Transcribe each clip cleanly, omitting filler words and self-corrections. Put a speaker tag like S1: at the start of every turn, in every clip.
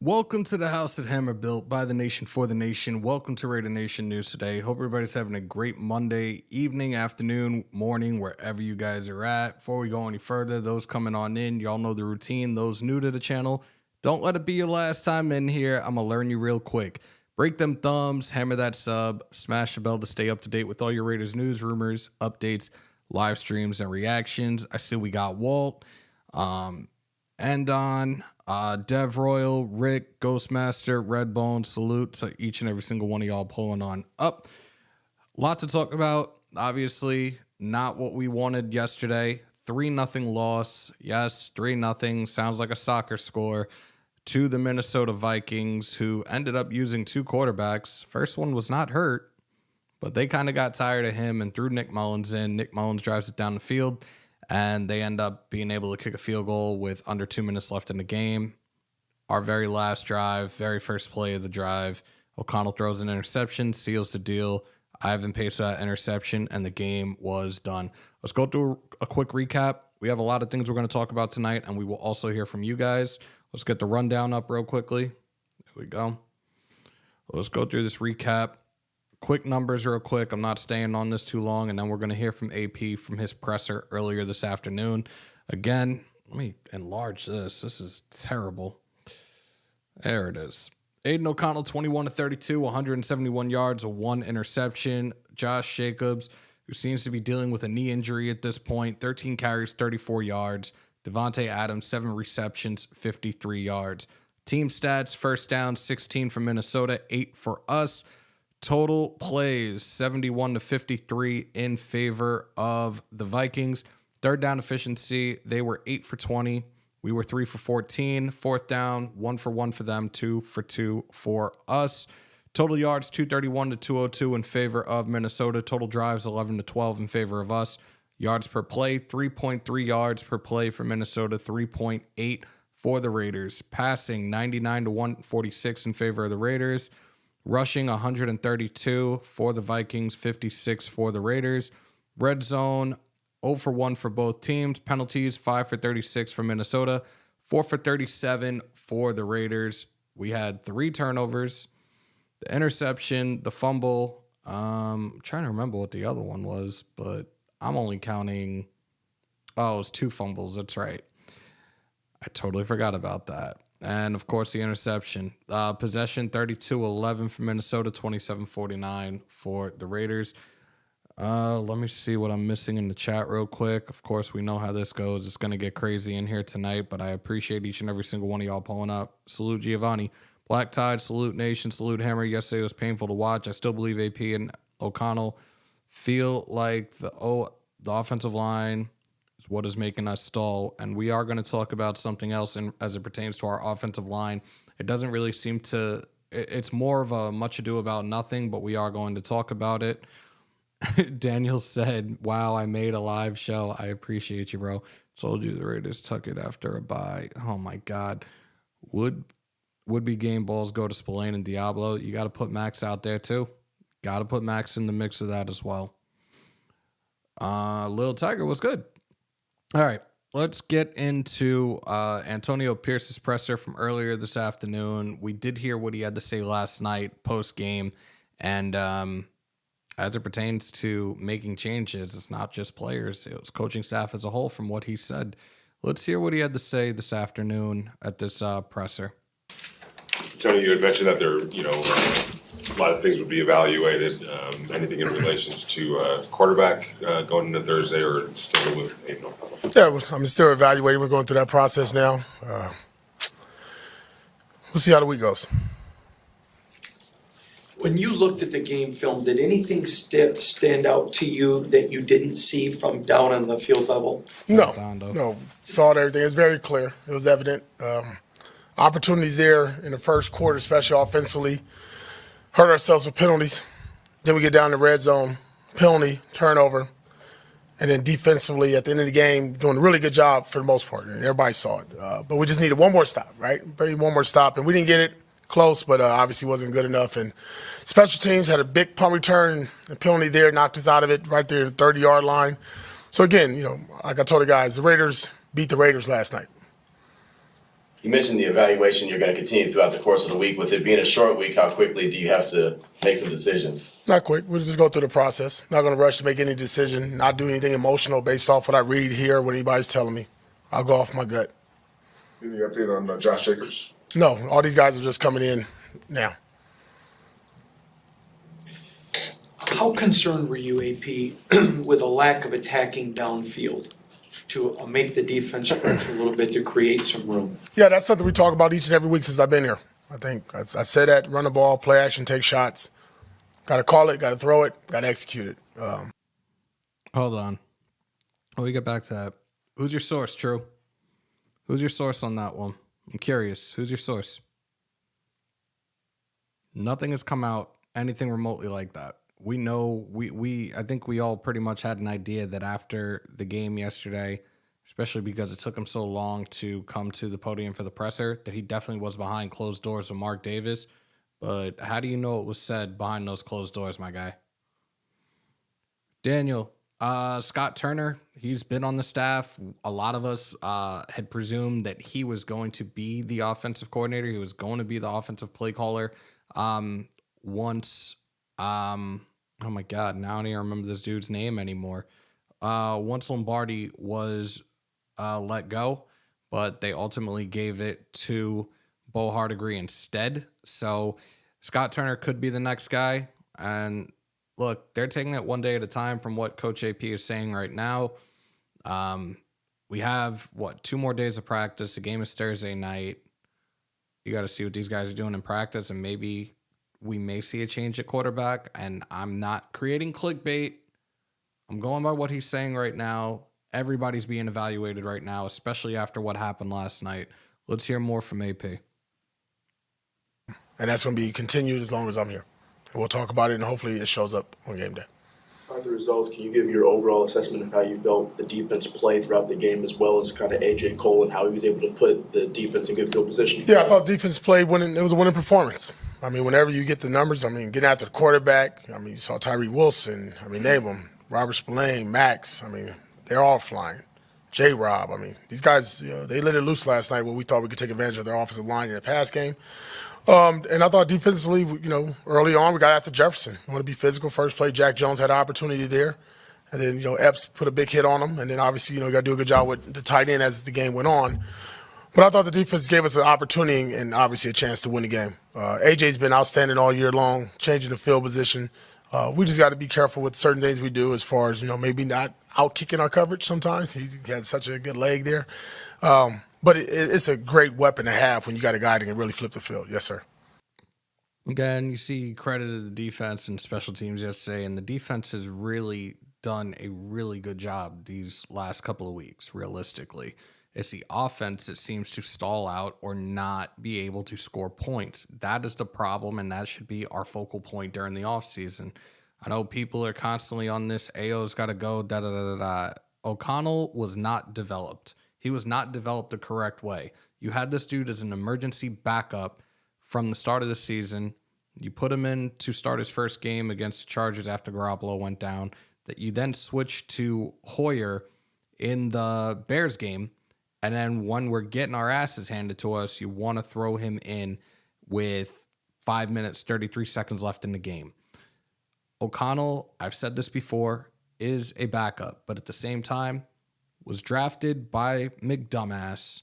S1: Welcome to the house that Hammer built by the nation for the nation. Welcome to Raider Nation News today. Hope everybody's having a great Monday evening, afternoon, morning, wherever you guys are at. Before we go any further, those coming on in, y'all know the routine. Those new to the channel, don't let it be your last time in here. I'm going to learn you real quick. Break them thumbs, hammer that sub, smash the bell to stay up to date with all your Raiders news, rumors, updates, live streams, and reactions. I see we got Walt, Endon, Dev Royal, Rick, Ghostmaster, Redbone. Salute to each and every single one of y'all pulling on up. Lot to talk about. Obviously, not what we wanted yesterday. 3-0 loss. Yes, 3-0. Sounds like a soccer score to the Minnesota Vikings, who ended up using two quarterbacks. First one was not hurt, but they kind of got tired of him and threw Nick Mullins in. Nick Mullins drives it down the field, and they end up being able to kick a field goal with under 2 minutes left in the game. Our very last drive, very first play of the drive, O'Connell throws an interception, seals the deal. Ivan pays for that interception, and the game was done. Let's go through a quick recap. We have a lot of things we're going to talk about tonight, and we will also hear from you guys. Let's get the rundown up real quickly. There we go. Let's go through this recap. Quick numbers real quick. I'm not staying on this too long, and then we're going to hear from AP from his presser earlier this afternoon. Again, let me enlarge this. This is terrible. There it is. Aiden O'Connell, 21-32, 171 yards, 1 interception. Josh Jacobs, who seems to be dealing with a knee injury at this point, 13 carries, 34 yards. Devontae Adams, 7 receptions, 53 yards. Team stats, first down, 16 for Minnesota, 8 for us. Total plays, 71-53 in favor of the Vikings. Third down efficiency, they were 8 for 20. We were 3 for 14. Fourth down, 1 for 1 for them, 2 for 2 for us. Total yards, 231-202 in favor of Minnesota. Total drives, 11-12 in favor of us. Yards per play, 3.3 yards per play for Minnesota, 3.8 for the Raiders. Passing, 99-146 in favor of the Raiders. Rushing, 132 for the Vikings, 56 for the Raiders. Red zone, 0 for 1 for both teams. Penalties, 5 for 36 for Minnesota, 4 for 37 for the Raiders. We had 3 turnovers, the interception, the fumble. I'm trying to remember what the other one was, but I'm only counting. Oh, it was 2 fumbles. That's right. I totally forgot about that. And, of course, the interception. Possession, 32-11 for Minnesota, 27-49 for the Raiders. Let me see what I'm missing in the chat real quick. Of course, we know how this goes. It's going to get crazy in here tonight, but I appreciate each and every single one of y'all pulling up. Salute Giovanni. Black Tide, salute Nation, salute Hammer. Yesterday was painful to watch. I still believe AP and O'Connell feel like the offensive line is what is making us stall, and we are going to talk about something else as it pertains to our offensive line. It doesn't really seem to – it's more of a much ado about nothing, but we are going to talk about it. Daniel said, wow, I made a live show. I appreciate you, bro. Told you the Raiders tuck it after a bye. Oh, my God. Would-be game balls go to Spillane and Diablo. You got to put Max out there, too. Got to put Max in the mix of that as well. Lil Tiger was good. All right, let's get into Antonio Pierce's presser from earlier this afternoon. We did hear what he had to say last night post-game, and as it pertains to making changes, it's not just players. It was coaching staff as a whole from what he said. Let's hear what he had to say this afternoon at this presser.
S2: Tony, you had mentioned that there, a lot of things would be evaluated. Anything in relations to quarterback going into Thursday, or still with Aiden?
S3: Yeah, I'm still evaluating. We're going through that process now. We'll see how the week goes.
S4: When you looked at the game film, did anything stand out to you that you didn't see from down on the field level?
S3: No. Saw everything. It's very clear. It was evident. Opportunities there in the first quarter, especially offensively. Hurt ourselves with penalties. Then we get down to red zone, penalty, turnover. And then defensively, at the end of the game, doing a really good job for the most part. Everybody saw it. But we just needed one more stop, right? Maybe one more stop. And we didn't get it close, but obviously wasn't good enough. And special teams had a big punt return and penalty there, knocked us out of it right there at the 30-yard line. So, again, like I told the guys, the Raiders beat the Raiders last night.
S5: You mentioned the evaluation you're going to continue throughout the course of the week. With it being a short week, how quickly do you have to make some decisions?
S3: Not quick. We'll just go through the process. Not going to rush to make any decision. Not do anything emotional based off what I read, hear, what anybody's telling me. I'll go off my gut.
S2: Any update on Josh Jacobs?
S3: No, all these guys are just coming in now.
S4: How concerned were you, AP, with a lack of attacking downfield to make the defense stretch a little bit to create some room?
S3: Yeah, that's something we talk about each and every week since I've been here. I think I said that, run the ball, play action, take shots. Got to call it, got to throw it, got to execute it.
S1: Hold on. When we get back to that, who's your source, True? Who's your source on that one? I'm curious. Who's your source? Nothing has come out anything remotely like that. We know, I think we all pretty much had an idea that after the game yesterday, especially because it took him so long to come to the podium for the presser, that he definitely was behind closed doors with Mark Davis. But how do you know it was said behind those closed doors, my guy? Daniel, Scott Turner, he's been on the staff. A lot of us had presumed that he was going to be the offensive coordinator. He was going to be the offensive play caller. Oh my God, now I don't even remember this dude's name anymore. Once Lombardi was let go, but they ultimately gave it to Bo Hardigree instead. So Scott Turner could be the next guy. And look, they're taking it one day at a time from what Coach AP is saying right now. We have, 2 more days of practice. The game is Thursday night. You got to see what these guys are doing in practice, and maybe we may see a change at quarterback. And I'm not creating clickbait. I'm going by what he's saying right now. Everybody's being evaluated right now, especially after what happened last night. Let's hear more from AP.
S3: And that's going to be continued as long as I'm here. And we'll talk about it, and hopefully it shows up on game day.
S6: Despite the results, can you give your overall assessment of how you felt the defense played throughout the game, as well as kind of A.J. Cole and how he was able to put the defense in good field position?
S3: Yeah, I thought defense played winning. It was a winning performance. I mean, whenever you get the numbers, getting after the quarterback, you saw Tyree Wilson, name them, Robert Spillane, Max, they're all flying. J-Rob, these guys, they let it loose last night where we thought we could take advantage of their offensive line in the pass game. And I thought defensively, early on we got after Jefferson. We want to be physical. First play, Jack Jones had an opportunity there. And then, Epps put a big hit on him. And then obviously, you got to do a good job with the tight end as the game went on. But I thought the defense gave us an opportunity and obviously a chance to win the game. AJ's been outstanding all year long, changing the field position. We just got to be careful with certain things we do as far as, maybe not out-kicking our coverage sometimes. He had such a good leg there. But it's a great weapon to have when you got a guy that can really flip the field. Yes, sir.
S1: Again, you see credited the defense and special teams yesterday, and the defense has really done a really good job these last couple of weeks, realistically. It's the offense that seems to stall out or not be able to score points. That is the problem, and that should be our focal point during the offseason. I know people are constantly on this, AO's got to go, da-da-da-da-da. O'Connell was not developed. He was not developed the correct way. You had this dude as an emergency backup from the start of the season. You put him in to start his first game against the Chargers after Garoppolo went down. That you then switched to Hoyer in the Bears game. And then when we're getting our asses handed to us, you want to throw him in with 5 minutes, 33 seconds left in the game. O'Connell, I've said this before, is a backup. But at the same time, was drafted by McDumbass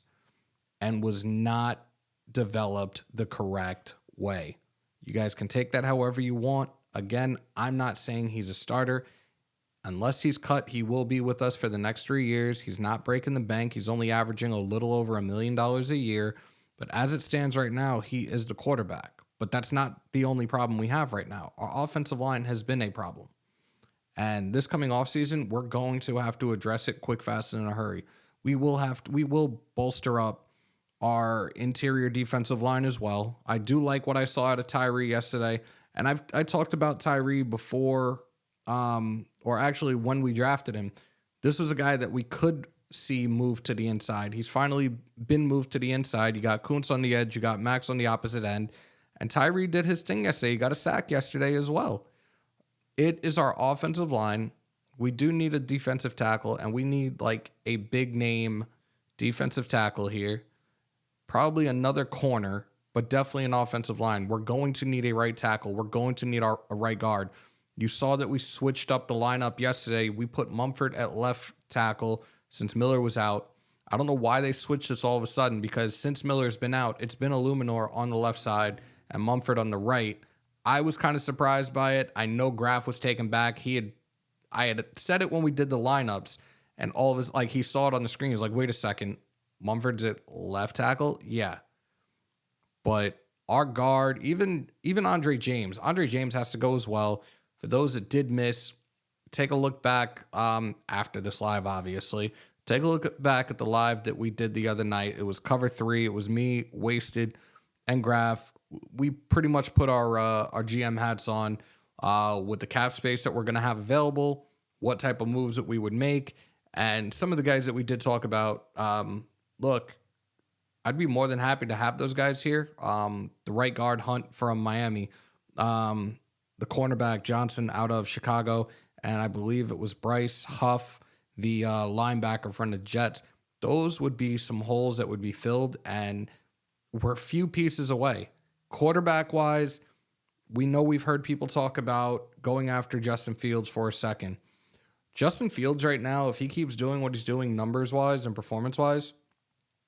S1: and was not developed the correct way. You guys can take that however you want. Again, I'm not saying he's a starter. Unless he's cut, he will be with us for the next 3 years. He's not breaking the bank. He's only averaging a little over $1 million a year. But as it stands right now, he is the quarterback. But that's not the only problem we have right now. Our offensive line has been a problem. And this coming offseason, we're going to have to address it quick, fast, and in a hurry. We will bolster up our interior defensive line as well. I do like what I saw out of Tyree yesterday. And I talked about Tyree before, or actually when we drafted him. This was a guy that we could see move to the inside. He's finally been moved to the inside. You got Kuntz on the edge. You got Max on the opposite end. And Tyree did his thing yesterday. He got a sack yesterday as well. It is our offensive line. We do need a defensive tackle, and we need like a big name defensive tackle here. probably another corner, but definitely an offensive line. We're going to need a right tackle. We're going to need a right guard. You saw that we switched up the lineup yesterday. We put Mumford at left tackle since Miller was out. I don't know why they switched this all of a sudden, because since Miller's been out, it's been Illuminor on the left side and Mumford on the right. I was kind of surprised by it. I know Graf was taken back. I had said it when we did the lineups, and all of his, like, he saw it on the screen. He was like, wait a second, Mumford's at left tackle? Yeah. But our guard, even Andre James has to go as well. For those that did miss, take a look back after this live, obviously. Take a look back at the live that we did the other night. It was cover 3. It was me, Wasted, and Graf. We pretty much put our GM hats on with the cap space that we're going to have available, what type of moves that we would make, and some of the guys that we did talk about. Look, I'd be more than happy to have those guys here. The right guard, Hunt from Miami. The cornerback, Johnson, out of Chicago. And I believe it was Bryce Huff, the linebacker from the Jets. Those would be some holes that would be filled, and we're a few pieces away. Quarterback-wise, we know we've heard people talk about going after Justin Fields for a second. Justin Fields right now, if he keeps doing what he's doing numbers-wise and performance-wise,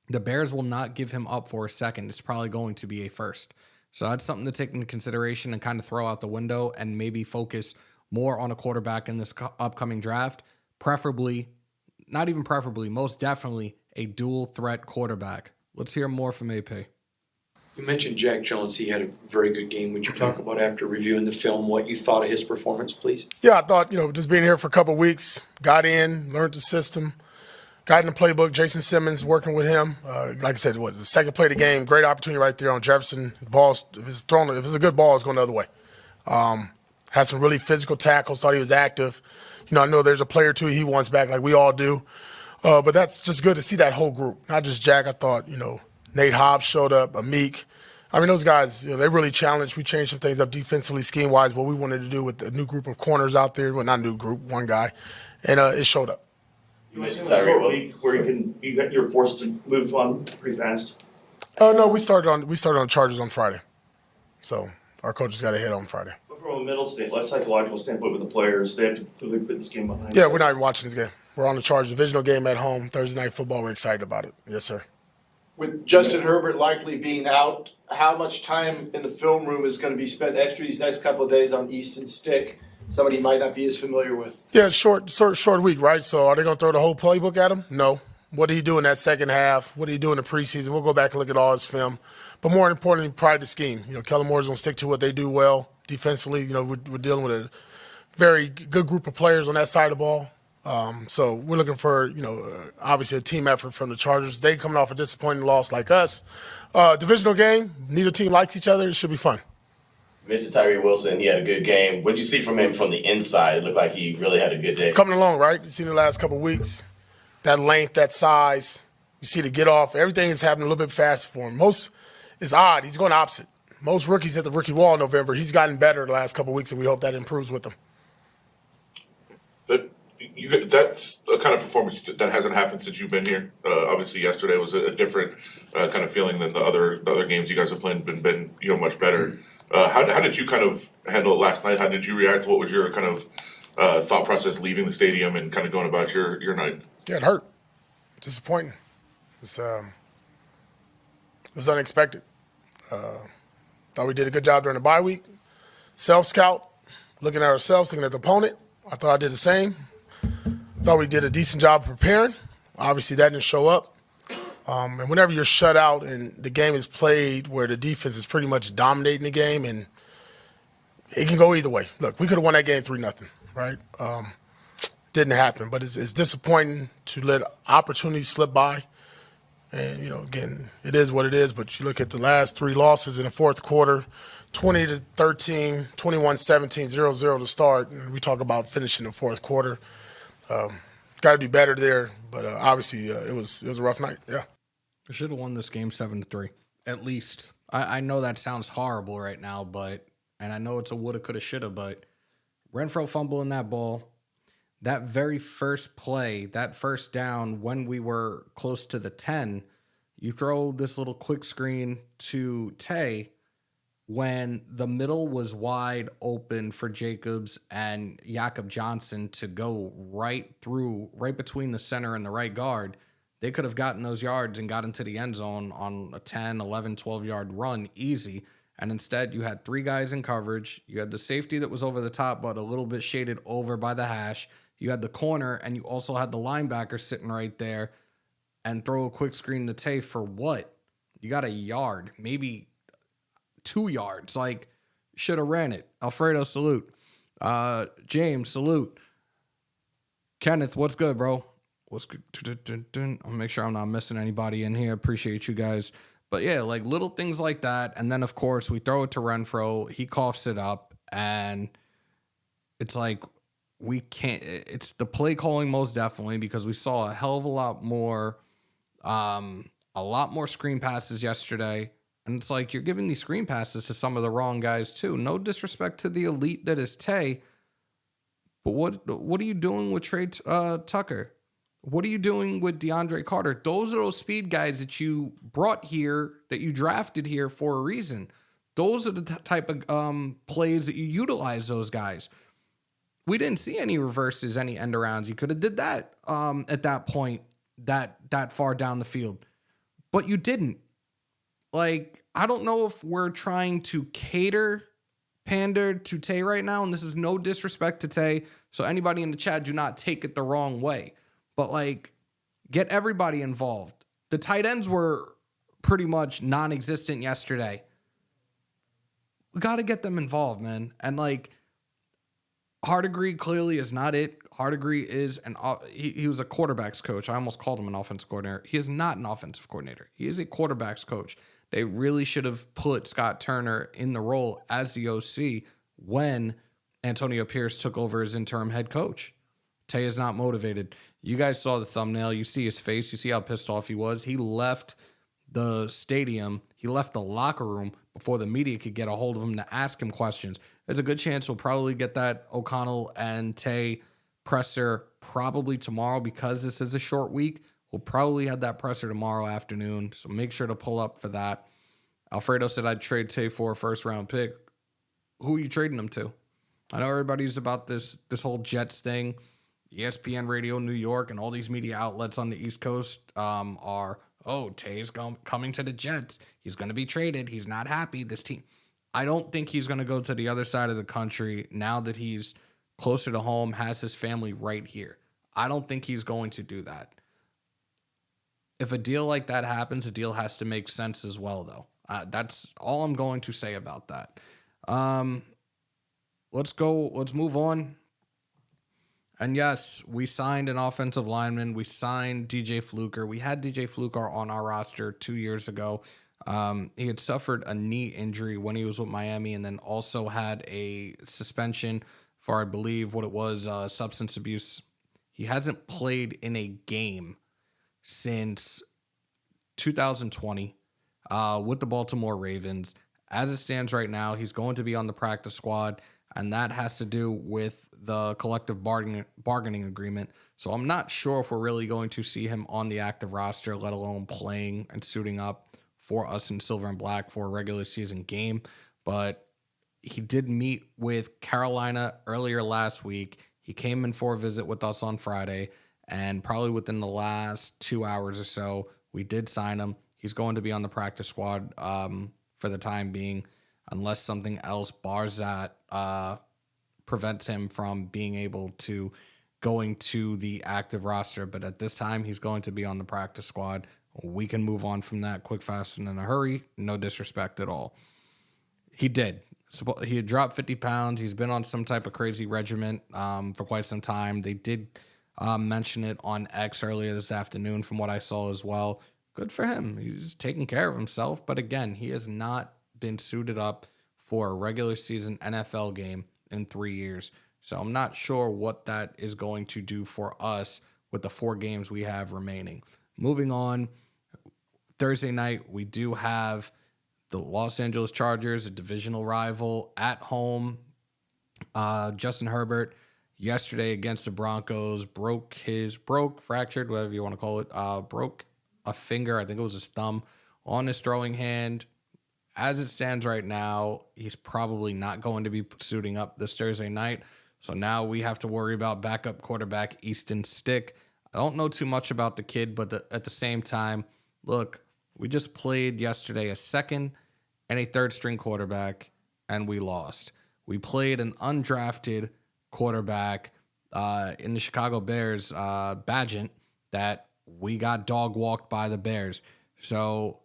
S1: the Bears will not give him up for a second. It's probably going to be a first. So that's something to take into consideration and kind of throw out the window and maybe focus more on a quarterback in this upcoming draft. Preferably, not even preferably, most definitely a dual threat quarterback. Let's hear more from AP.
S4: You mentioned Jack Jones. He had a very good game. Would you talk about, after reviewing the film, what you thought of his performance, please?
S3: Yeah, I thought, just being here for a couple of weeks, got in, learned the system, got in the playbook. Jason Simmons working with him. Like I said, the second play of the game, great opportunity right there on Jefferson. The ball's, if it's a good ball, it's going the other way. Had some really physical tackles, thought he was active. I know there's a player or two he wants back, like we all do. But that's just good to see that whole group, not just Jack. I thought, Nate Hobbs showed up, Amik. I mean, those guys, they really challenged. We changed some things up defensively, scheme-wise, what we wanted to do with the new group of corners out there. Well, not new group, one guy. And it showed up.
S6: You mentioned a short week where you're forced to move on pretty fast.
S3: No, we started on Chargers on Friday. So our coaches got ahead on Friday.
S6: But from a psychological standpoint with the players, they have to really put this game behind.
S3: Yeah, we're not even watching this game. We're on the Chargers divisional game at home, Thursday Night Football. We're excited about it. Yes, sir.
S7: With Justin Herbert likely being out, how much time in the film room is going to be spent extra these next couple of days on Easton Stick, somebody might not be as familiar with?
S3: Yeah, short week, right? So are they going to throw the whole playbook at him? No. What did he do in that second half? What did he do in the preseason? We'll go back and look at all his film. But more importantly, probably the scheme. Kellen Moore's going to stick to what they do well defensively. We're dealing with a very good group of players on that side of the ball. So we're looking for, obviously a team effort from the Chargers. They coming off a disappointing loss like us. Divisional game, neither team likes each other. It should be fun.
S5: You mentioned Tyree Wilson. He had a good game. What did you see from him from the inside? It looked like he really had a good day.
S3: It's coming along, right? You've seen the last couple of weeks. That length, that size. You see the get off. Everything is happening a little bit faster for him. It's odd. He's going opposite. Most rookies hit the rookie wall in November. He's gotten better the last couple of weeks, and we hope that improves with him.
S8: That's a kind of performance that hasn't happened since you've been here. Obviously, yesterday was a different kind of feeling than the other games you guys have played. Been much better. How did you kind of handle it last night? How did you react? What was your kind of thought process leaving the stadium and kind of going about your night?
S3: Yeah, it hurt. Disappointing. It was unexpected. Thought we did a good job during the bye week. Self-scout, looking at ourselves, looking at the opponent. I thought I did the same. Thought we did a decent job preparing. Obviously, that didn't show up. And whenever you're shut out and the game is played where the defense is pretty much dominating the game, and it can go either way. Look, we could have won that game 3-0, right? Didn't happen, but it's disappointing to let opportunities slip by. And, again, it is what it is, but you look at the last 3 losses in the fourth quarter, 20-13, 21-17, 0-0 to start, and we talk about finishing the fourth quarter. Got to do better there, but obviously it was a rough night. Yeah,
S1: We should have won this game 7-3, at least. I know that sounds horrible right now, and I know it's a woulda, coulda, shoulda, but Renfro fumbling that ball, that very first play, that first down when we were close to the 10, You throw this little quick screen to Tay when the middle was wide open for Jacobs and Jakob Johnson to go right between the center and the right guard. They could have gotten those yards and got into the end zone on a 10, 11, 12-yard run easy. And instead, you had 3 guys in coverage. You had the safety that was over the top, but a little bit shaded over by the hash. You had the corner, and you also had the linebacker sitting right there. And throw a quick screen to Tay for what? You got a yard, maybe 2 yards. Like, should have ran it. Alfredo, salute. James, salute. Kenneth, what's good, bro? What's good? I'll make sure I'm not missing anybody in here. Appreciate you guys. But yeah, like little things like that. And then, of course, we throw it to Renfro. He coughs it up. And it's like, we can't. It's the play calling most definitely, because we saw a hell of a lot more screen passes yesterday. And it's like, you're giving these screen passes to some of the wrong guys too. No disrespect to the elite that is Tay. But what are you doing with Trey Tucker? What are you doing with DeAndre Carter? Those are those speed guys that you brought here, that you drafted here for a reason. Those are the type of plays that you utilize those guys. We didn't see any reverses, any end arounds. You could have did that at that point, that far down the field. But you didn't. Like, I don't know if we're trying to pander to Tay right now, and this is no disrespect to Tay, so anybody in the chat, do not take it the wrong way. But, like, get everybody involved. The tight ends were pretty much non-existent yesterday. We got to get them involved, man. And, like, Hardegree clearly is not it. Hardegree is he was a quarterback's coach. I almost called him an offensive coordinator. He is not an offensive coordinator. He is a quarterback's coach. They really should have put Scott Turner in the role as the OC when Antonio Pierce took over as interim head coach. Tay is not motivated. You guys saw the thumbnail. You see his face. You see how pissed off he was. He left the stadium. He left the locker room before the media could get a hold of him to ask him questions. There's a good chance we'll probably get that O'Connell and Tay presser probably tomorrow, because this is a short week. We'll probably have that presser tomorrow afternoon, so make sure to pull up for that. Alfredo said I'd trade Tay for a first-round pick. Who are you trading him to? I know everybody's about this whole Jets thing. ESPN Radio New York and all these media outlets on the East Coast are, Tay's coming to the Jets. He's going to be traded. He's not happy. This team. I don't think he's going to go to the other side of the country now that he's closer to home, has his family right here. I don't think he's going to do that. If a deal like that happens, a deal has to make sense as well, though. That's all I'm going to say about that. Let's move on. And yes, we signed an offensive lineman. We signed DJ Fluker. We had DJ Fluker on our roster 2 years ago. He had suffered a knee injury when he was with Miami, and then also had a suspension for, I believe, what it was, substance abuse. He hasn't played in a game since 2020 with the Baltimore Ravens. As it stands right now, he's going to be on the practice squad, and that has to do with the collective bargaining agreement. So I'm not sure if we're really going to see him on the active roster, let alone playing and suiting up for us in silver and black for a regular season game. But he did meet with Carolina earlier last week. He came in for a visit with us on Friday, and probably within the last 2 hours or so, we did sign him. He's going to be on the practice squad for the time being, unless something else bars that, prevents him from being able to going to the active roster. But at this time, he's going to be on the practice squad. We can move on from that quick, fast, and in a hurry. No disrespect at all. He did. He had dropped 50 pounds. He's been on some type of crazy regimen for quite some time. They did mention it on X earlier this afternoon from what I saw as well. Good for him. He's taking care of himself. But again, he has not been suited up for a regular season NFL game in 3 years. So I'm not sure what that is going to do for us with the 4 games we have remaining. Moving on, Thursday night, we do have the Los Angeles Chargers, a divisional rival, at home. Justin Herbert, yesterday against the Broncos, fractured, whatever you want to call it, broke a finger, I think it was his thumb, on his throwing hand. As it stands right now, he's probably not going to be suiting up this Thursday night. So now we have to worry about backup quarterback Easton Stick. I don't know too much about the kid, but at the same time, look, we just played yesterday a second and a third string quarterback, and we lost. We played an undrafted quarterback in the Chicago Bears, Badgett, that we got dog walked by the Bears. So,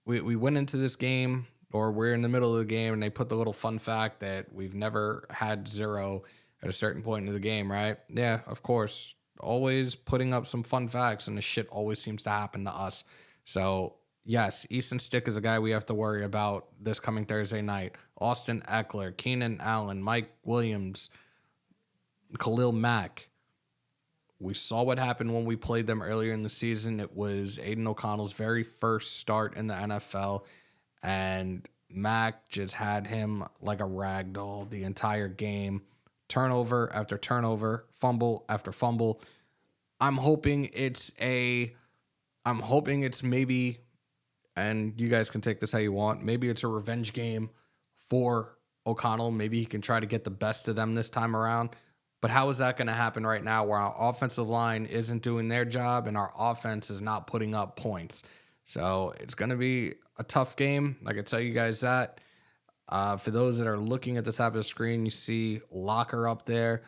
S1: we went into this game, or we're in the middle of the game, and they put the little fun fact that we've never had 0 at a certain point in the game, right? Yeah, of course. Always putting up some fun facts, and the shit always seems to happen to us. So, yes, Easton Stick is a guy we have to worry about this coming Thursday night. Austin Eckler, Keenan Allen, Mike Williams, Khalil Mack. We saw what happened when we played them earlier in the season. It was Aiden O'Connell's very first start in the NFL, and Mack just had him like a rag doll the entire game. Turnover after turnover, fumble after fumble. I'm hoping it's maybe, and you guys can take this how you want, maybe it's a revenge game for O'Connell. Maybe he can try to get the best of them this time around. But how is that going to happen right now where our offensive line isn't doing their job and our offense is not putting up points? So it's going to be a tough game. I can tell you guys that. For those that are looking at the top of the screen, you see Locker up there.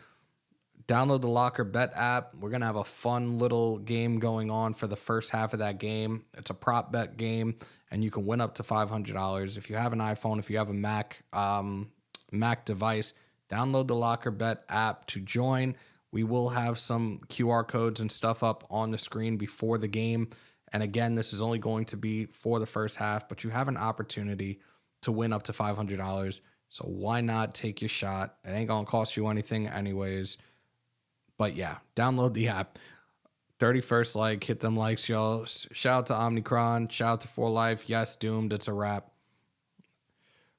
S1: Download the Locker Bet app. We're going to have a fun little game going on for the first half of that game. It's a prop bet game, and you can win up to $500. If you have an iPhone, if you have a Mac device, download the Locker Bet app to join. We will have some QR codes and stuff up on the screen before the game. And again, this is only going to be for the first half, but you have an opportunity to win up to $500. So why not take your shot? It ain't going to cost you anything anyways. But yeah, download the app. 31st like, hit them likes, y'all. Shout out to Omnicron. Shout out to For Life. Yes, Doomed. It's a wrap.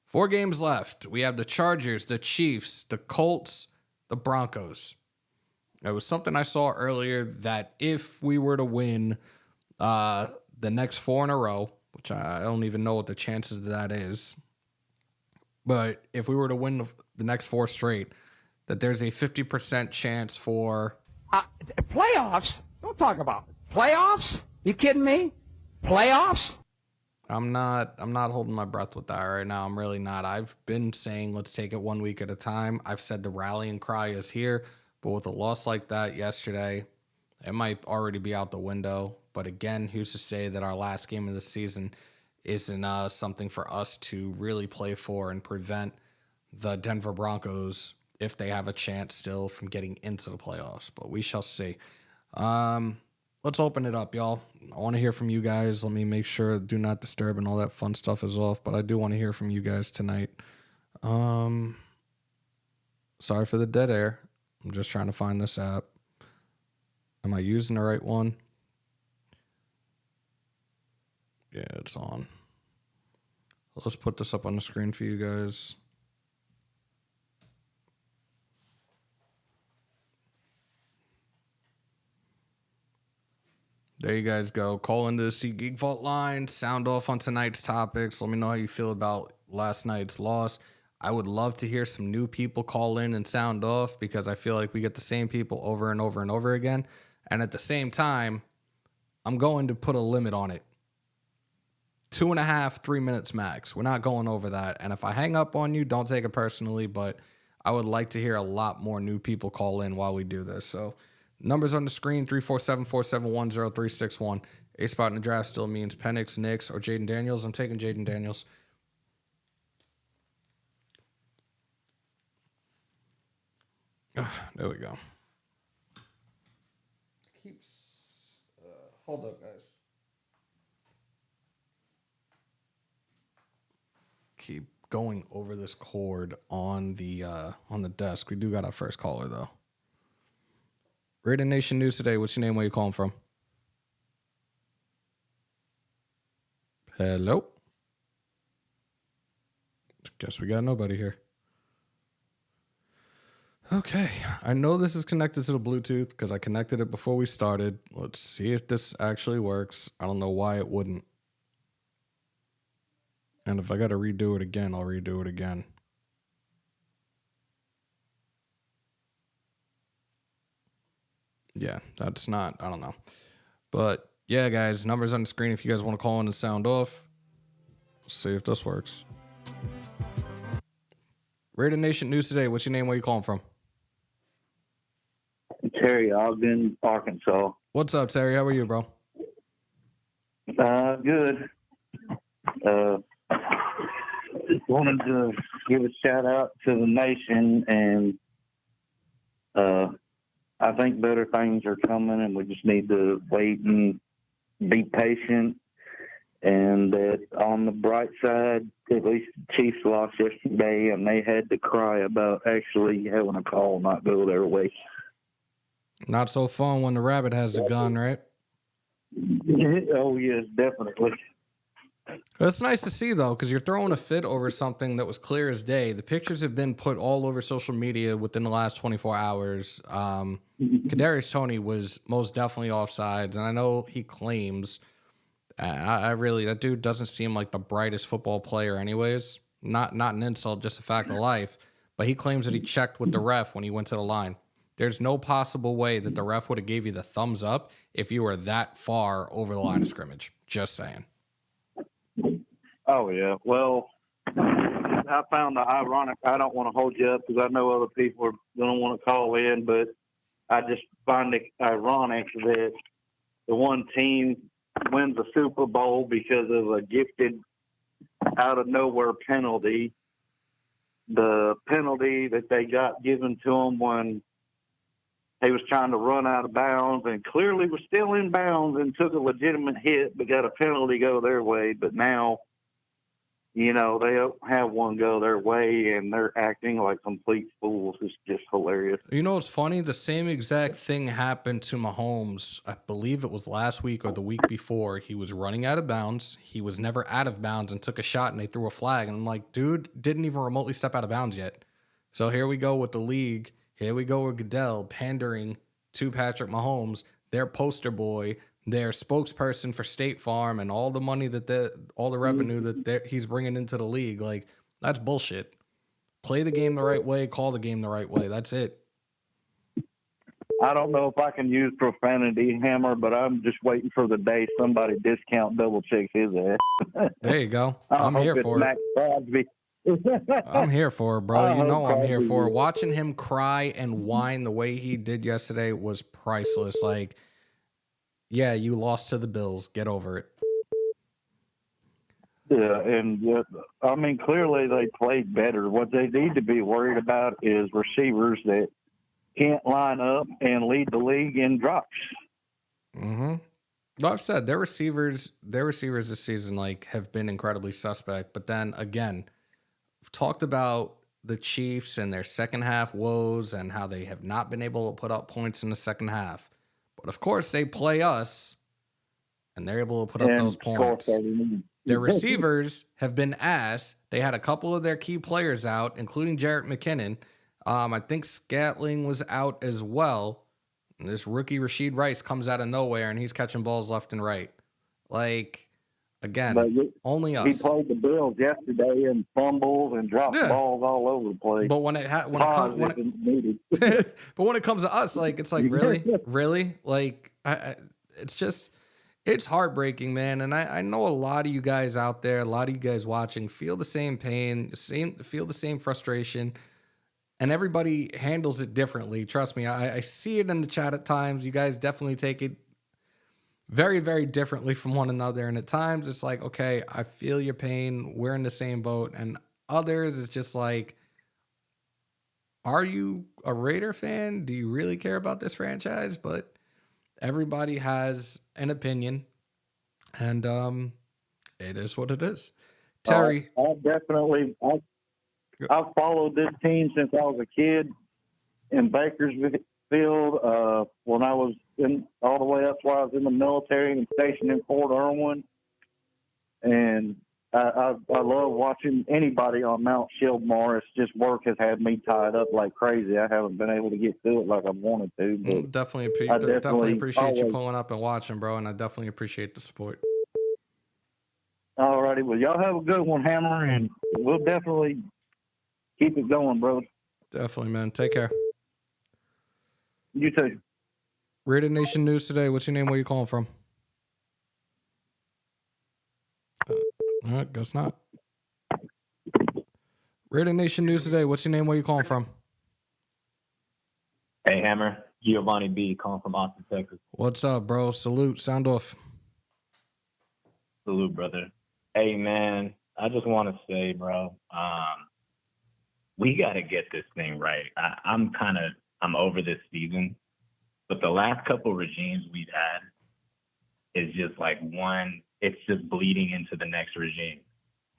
S1: 4 games left. We have the Chargers, the Chiefs, the Colts, the Broncos. It was something I saw earlier that if we were to win the next 4 in a row, which I don't even know what the chances of that is, but if we were to win the next 4 straight, that there's a 50% chance for...
S9: Playoffs? Don't talk about it. Playoffs? You kidding me? Playoffs?
S1: I'm not holding my breath with that right now. I'm really not. I've been saying let's take it 1 week at a time. I've said the rallying cry is here, but with a loss like that yesterday, it might already be out the window. But again, who's to say that our last game of the season isn't something for us to really play for and prevent the Denver Broncos, if they have a chance still, from getting into the playoffs. But we shall see. Let's open it up, y'all. I want to hear from you guys. Let me make sure Do Not Disturb and all that fun stuff is off, but I do want to hear from you guys tonight. Sorry for the dead air. I'm just trying to find this app. Am I using the right one? Yeah, it's on. Let's put this up on the screen for you guys. There you guys go. Call into the SeatGeek Vault line. Sound off on tonight's topics. Let me know how you feel about last night's loss. I would love to hear some new people call in and sound off, because I feel like we get the same people over and over and over again. And at the same time, I'm going to put a limit on it. 2.5, 3 minutes max. We're not going over that. And if I hang up on you, don't take it personally, but I would like to hear a lot more new people call in while we do this. So numbers on the screen, 347-471-0361. A spot in the draft still means Penix, Nix, or Jaden Daniels. I'm taking Jaden Daniels. There we go. Hold up, guys. Keep going over this cord on the desk. We do got our first caller though. Raider Nation News today. What's your name? Where you calling from? Hello. Guess we got nobody here. Okay, I know this is connected to the Bluetooth because I connected it before we started. Let's see if this actually works. I don't know why it wouldn't. And if I got to redo it again, I'll redo it again. Yeah, that's not, I don't know. But yeah, guys, numbers on the screen if you guys want to call in and sound off. Let's see if this works. Raider Nation News Today. What's your name? Where you calling from?
S10: Terry Ogden, Arkansas.
S1: What's up, Terry? How are you, bro?
S10: Good. Wanted to give a shout out to the nation, and I think better things are coming, and we just need to wait and be patient. And that on the bright side, at least the Chiefs lost yesterday, and they had to cry about actually having a call not go their way.
S1: Not so fun when the rabbit has the gun, right?
S10: Oh, yes, definitely.
S1: It's nice to see, though, because you're throwing a fit over something that was clear as day. The pictures have been put all over social media within the last 24 hours. Kadarius Toney was most definitely offsides, and I know he claims. I really, that dude doesn't seem like the brightest football player anyways. Not an insult, just a fact of life. But he claims that he checked with the ref when he went to the line. There's no possible way that the ref would have gave you the thumbs up if you were that far over the line of scrimmage. Just saying.
S10: Oh, yeah. Well, I found the ironic. I don't want to hold you up because I know other people are going to want to call in, but I just find it ironic that the one team wins the Super Bowl because of a gifted out of nowhere penalty. The penalty that they got given to him when he was trying to run out of bounds and clearly was still in bounds and took a legitimate hit, but got a penalty go their way. But now, you know, they don't have one go their way and they're acting like complete fools. It's just hilarious.
S1: You know what's funny? The same exact thing happened to Mahomes. I believe it was last week or the week before. He was running out of bounds. He was never out of bounds and took a shot and they threw a flag. And I'm like, dude, didn't even remotely step out of bounds yet. So here we go with the league. Here we go with Goodell pandering to Patrick Mahomes, their poster boy, their spokesperson for State Farm, and all the money all the revenue that he's bringing into the league. Like, that's bullshit. Play the game the right way, call the game the right way. That's it.
S10: I don't know if I can use profanity, Hammer, but I'm just waiting for the day somebody discount double checks his ass.
S1: There you go. I'm here for it. I'm here for it, bro. You know I'm here for it. Watching him cry and whine the way he did yesterday was priceless. Like, yeah, you lost to the Bills. Get over it.
S10: Yeah, and I mean, clearly they played better. What they need to be worried about is receivers that can't line up and lead the league in drops.
S1: Mm-hmm. Well, I've said their receivers this season have been incredibly suspect. But then again, we've talked about the Chiefs and their second half woes and how they have not been able to put up points in the second half. But of course, they play us, and they're able to put up those points. Their receivers have been ass. They had a couple of their key players out, including Jarrett McKinnon. I think Scatling was out as well. And this rookie Rashid Rice comes out of nowhere, and he's catching balls left and right. Again, only us.
S10: He played the Bills yesterday and fumbled and dropped balls all over the place.
S1: But when it comes to us, it's like really, it's heartbreaking, man. And I know a lot of you guys out there, a lot of you guys watching, feel the same pain, feel the same frustration, and everybody handles it differently. Trust me, I see it in the chat at times. You guys definitely take it very, very differently from one another. And at times it's like, okay, I feel your pain. We're in the same boat. And others is just like, are you a Raider fan? Do you really care about this franchise? But everybody has an opinion, and it is what it is. Terry,
S10: I've followed this team since I was a kid in Bakersfield. When I was all the way up while I was in the military and stationed in Fort Irwin, and I love watching anybody on Mount Shieldmore. It's just work has had me tied up like crazy. I haven't been able to get to it like I wanted to. But
S1: Definitely
S10: I
S1: appreciate you
S10: always-
S1: pulling up and watching, bro, and I definitely appreciate the support.
S10: All righty. Well, y'all have a good one, Hammer, and we'll definitely keep it going, bro.
S1: Definitely, man. Take care.
S10: You too.
S1: Raider Nation News today. What's your name? Where you calling from? All right, guess not. Raider Nation News today. What's your name? Where you calling from?
S11: Hey, Hammer. Giovanni B. calling from Austin, Texas.
S1: What's up, bro? Salute. Sound off.
S11: Salute, brother. Hey, man. I just want to say, bro, we got to get this thing right. I'm over this season, but the last couple regimes we've had is just like it's just bleeding into the next regime.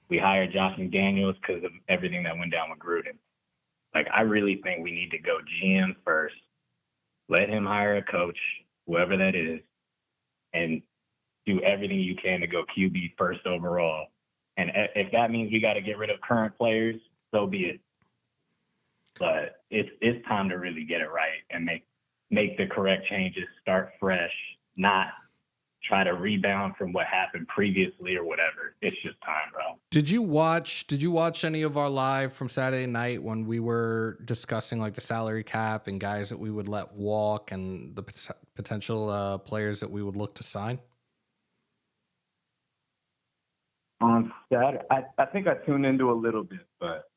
S11: We hired Josh McDaniels because of everything that went down with Gruden. Like, I really think we need to go GM first, let him hire a coach, whoever that is, and do everything you can to go QB first overall. And if that means we got to get rid of current players, so be it. But it's time to really get it right and make the correct changes, start fresh, not try to rebound from what happened previously or whatever. It's just time, bro.
S1: Did you watch any of our live from Saturday night when we were discussing like the salary cap and guys that we would let walk and the potential players that we would look to sign?
S11: On Saturday, I think I tuned into a little bit, but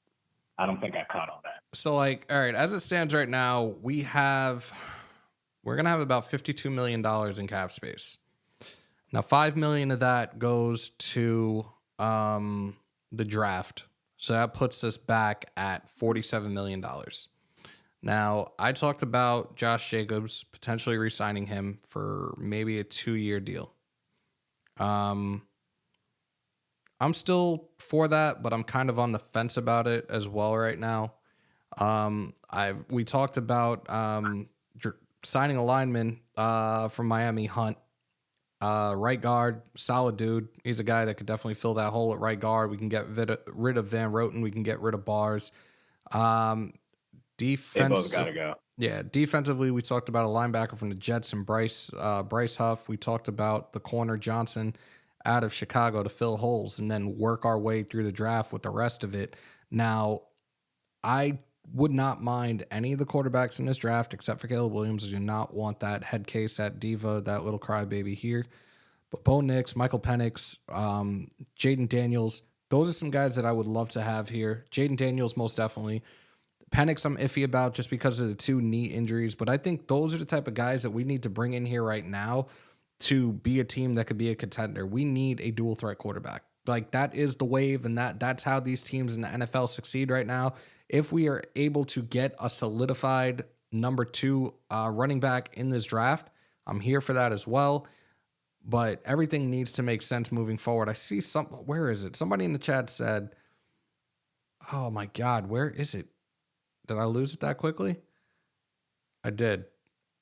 S11: I don't think I caught all that.
S1: So, like, all right, as it stands right now, we're going to have about $52 million in cap space. Now, $5 million of that goes to the draft. So that puts us back at $47 million. Now, I talked about Josh Jacobs, potentially re-signing him for maybe a 2-year deal. I'm still for that, but I'm kind of on the fence about it as well right now. We talked about signing a lineman from Miami, Hunt. Right guard, solid dude. He's a guy that could definitely fill that hole at right guard. We can get rid of Van Roten. We can get rid of Bars.
S11: They both got to go.
S1: Yeah, defensively, we talked about a linebacker from the Jets and Bryce Huff. We talked about the corner Johnson out of Chicago to fill holes and then work our way through the draft with the rest of it. Now, I would not mind any of the quarterbacks in this draft except for Caleb Williams. I do not want that head case, that diva, that little crybaby here. But Bo Nix, Michael Penix, Jaden Daniels, those are some guys that I would love to have here. Jaden Daniels, most definitely. Penix, I'm iffy about just because of the 2 knee injuries. But I think those are the type of guys that we need to bring in here right now to be a team that could be a contender. We need a dual threat quarterback. Like, that is the wave, and that's how these teams in the NFL succeed right now. If we are able to get a solidified number 2 running back in this draft, I'm here for that as well. But everything needs to make sense moving forward. I see where is it? Somebody in the chat said, oh my God, where is it? Did I lose it that quickly? I did.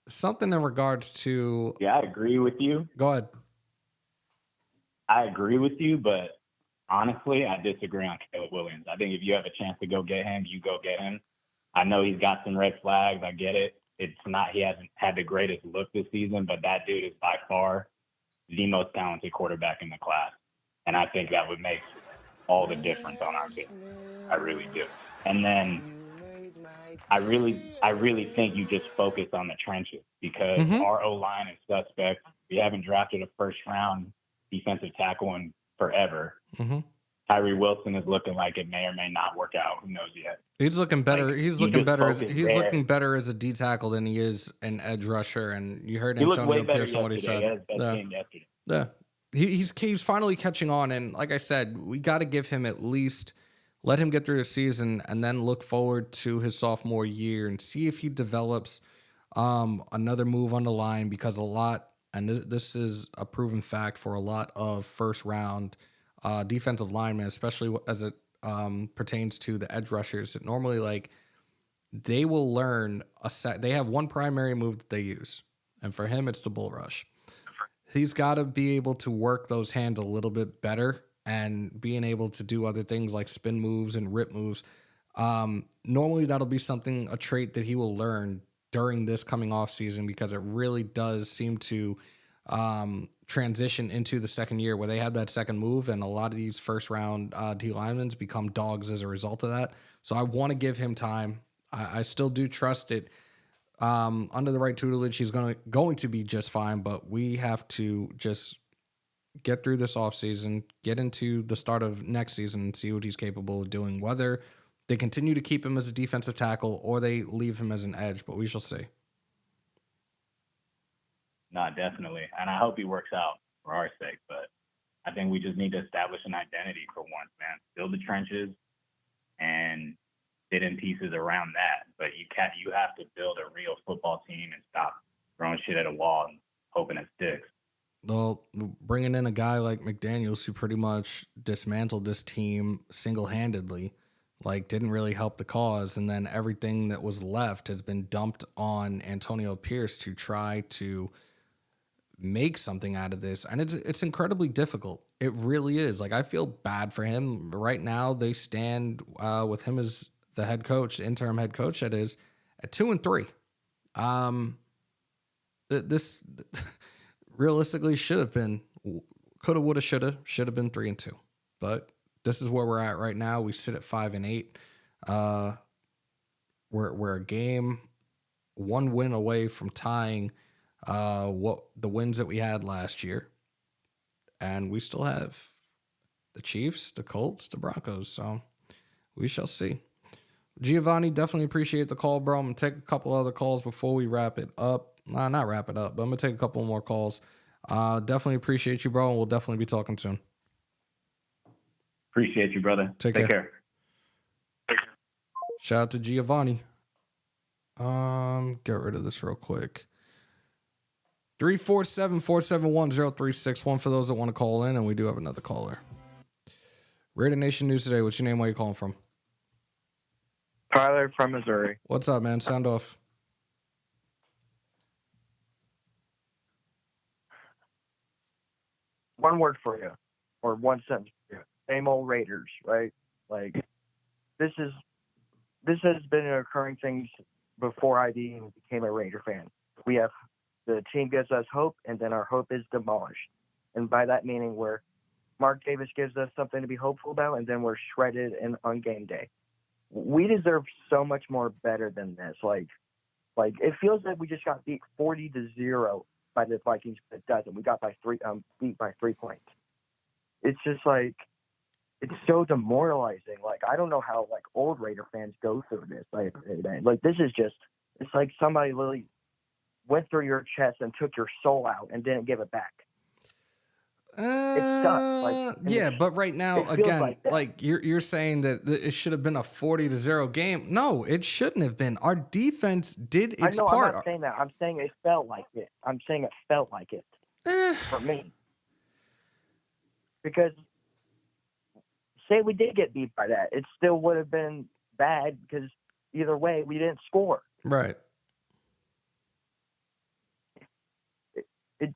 S1: Something in regards to...
S11: Yeah, I agree with you.
S1: Go ahead.
S11: I agree with you, but honestly, I disagree on Caleb Williams. I think if you have a chance to go get him, you go get him. I know he's got some red flags. I get it. He hasn't had the greatest look this season, but that dude is by far the most talented quarterback in the class. And I think that would make all the difference on our team. I really do. And then I really think you just focus on the trenches because our O-line is suspect. We haven't drafted a first-round defensive tackle in forever. Tyree Wilson is looking like it may or may not work out. Who knows yet?
S1: He's looking better.
S11: Like,
S1: he's looking better as a D tackle than he is an edge rusher. And you heard Antonio Pierce what he said. Yeah, he's finally catching on. And like I said, we got to give him at least let him get through the season and then look forward to his sophomore year and see if he develops another move on the line because a lot. And this is a proven fact for a lot of first-round defensive linemen, especially as it pertains to the edge rushers. That normally, they will learn they have one primary move that they use, and for him, it's the bull rush. He's got to be able to work those hands a little bit better and being able to do other things like spin moves and rip moves. Normally that'll be a trait that he will learn during this coming off season, because it really does seem to transition into the second year where they had that second move, and a lot of these first round D linemen become dogs as a result of that. So I want to give him time. I still do trust it. Under the right tutelage, he's going to be just fine, but we have to just get through this offseason, get into the start of next season, and see what he's capable of doing, whether they continue to keep him as a defensive tackle or they leave him as an edge, but we shall see.
S11: No, definitely. And I hope he works out for our sake, but I think we just need to establish an identity for once, man. Build the trenches and fit in pieces around that. But you have to build a real football team and stop throwing shit at a wall and hoping it sticks.
S1: Well, bringing in a guy like McDaniels, who pretty much dismantled this team single-handedly, didn't really help the cause, and then everything that was left has been dumped on Antonio Pierce to try to make something out of this, and it's incredibly difficult. It really is. I feel bad for him right now. They stand with him as the head coach, the interim head coach, that is, at 2-3. This realistically should have been, coulda, woulda, should have been 3-2, but this is where we're at right now. We sit at 5-8. We're a game, one win away from tying what the wins that we had last year, and we still have the Chiefs, the Colts, the Broncos. So we shall see. Giovanni, definitely appreciate the call, bro. I'm gonna take a couple other calls before we wrap it up. Not wrap it up, but I'm gonna take a couple more calls. Definitely appreciate you, bro, and we'll definitely be talking soon.
S11: Appreciate you, brother.
S1: Take care. Shout out to Giovanni. Get rid of this real quick. 347-471-0361 for those that want to call in, and we do have another caller. Raider Nation News Today. What's your name? Where you calling from?
S12: Tyler from Missouri.
S1: What's up, man? Sound off.
S12: One word for you, or one sentence for you. Same old Raiders, right? This has been an occurring thing before I even became a Raider fan. The team gives us hope, and then our hope is demolished. And by that meaning, where Mark Davis gives us something to be hopeful about, and then we're shredded on game day. We deserve so much more better than this. It feels like we just got beat 40-0 by the Vikings, but it doesn't. We got beat by 3 points. It's just it's so demoralizing. I don't know how old Raider fans go through this. This is just, it's like somebody literally went through your chest and took your soul out and didn't give it back. It sucks.
S1: Yeah, but right now, again, you're saying that it should have been a 40-0 game. No, it shouldn't have been. Our defense did its part.
S12: I'm not saying that. I'm saying it felt like it. For me. Because say we did get beat by that, it still would have been bad because either way, we didn't score.
S1: Right.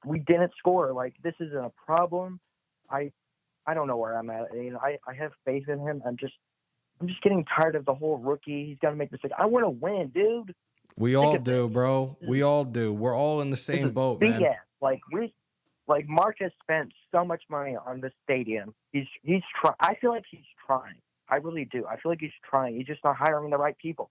S12: We didn't score. This isn't a problem. I don't know where I'm at. I have faith in him. I'm just getting tired of the whole rookie. He's got to make mistakes. I want to win, dude.
S1: We all do, bro. We all do. We're all in the same boat, man.
S12: BS. Mark has spent so much money on this stadium. He's trying. I feel like he's trying. I really do. I feel like he's trying. He's just not hiring the right people.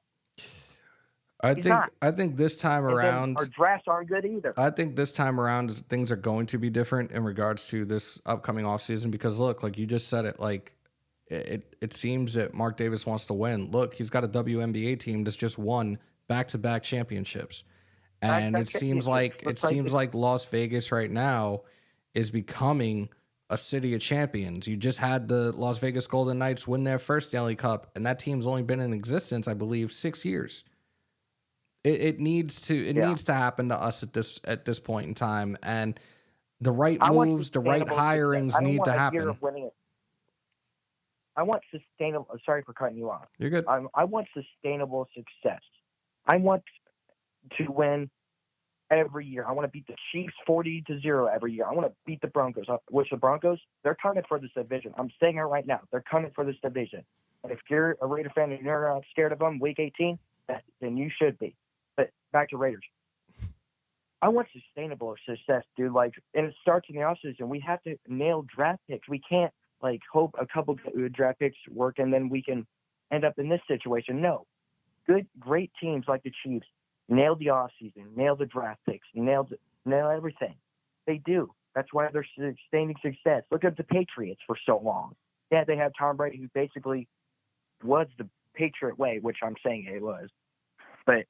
S1: I think this time around,
S12: our drafts aren't good either.
S1: I think this time around things are going to be different in regards to this upcoming offseason, because look, like you just said it, it seems that Mark Davis wants to win. Look, he's got a WNBA team that's just won back-to-back championships. And it seems like Las Vegas right now is becoming a city of champions. You just had the Las Vegas Golden Knights win their first Stanley Cup, and that team's only been in existence, I believe, 6 years. It needs to happen to us at this point in time, and the right moves, the right hirings need to happen.
S12: I want sustainable. Sorry for cutting you off.
S1: You're good.
S12: I want sustainable success. I want to win every year. I want to beat the Chiefs 40-0 every year. I want to beat the Broncos, which the Broncos, they're coming for this division. I'm saying it right now. They're coming for this division. And if you're a Raider fan and you're not scared of them week 18, then you should be. But back to Raiders. I want sustainable success, dude. Like, and it starts in the offseason. We have to nail draft picks. We can't, like, hope a couple draft picks work and then we can end up in this situation. No. Great teams like the Chiefs nail the offseason, nail the draft picks, nail everything. They do. That's why they're sustaining success. Look at the Patriots for so long. Yeah, they have Tom Brady, who basically was the Patriot way, which I'm saying it was. But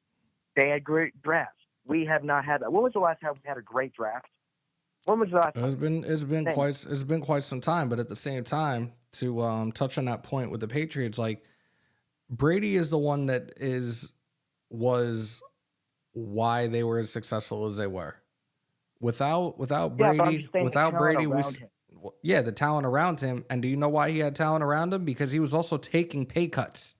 S12: they had great drafts. We have not had that. When was the last time we had a great draft? When was the last time?
S1: It's been quite some time, but at the same time, to touch on that point with the Patriots, like, Brady is the one that was why they were as successful as they were. Without Brady, the talent around him. And do you know why he had talent around him? Because he was also taking pay cuts.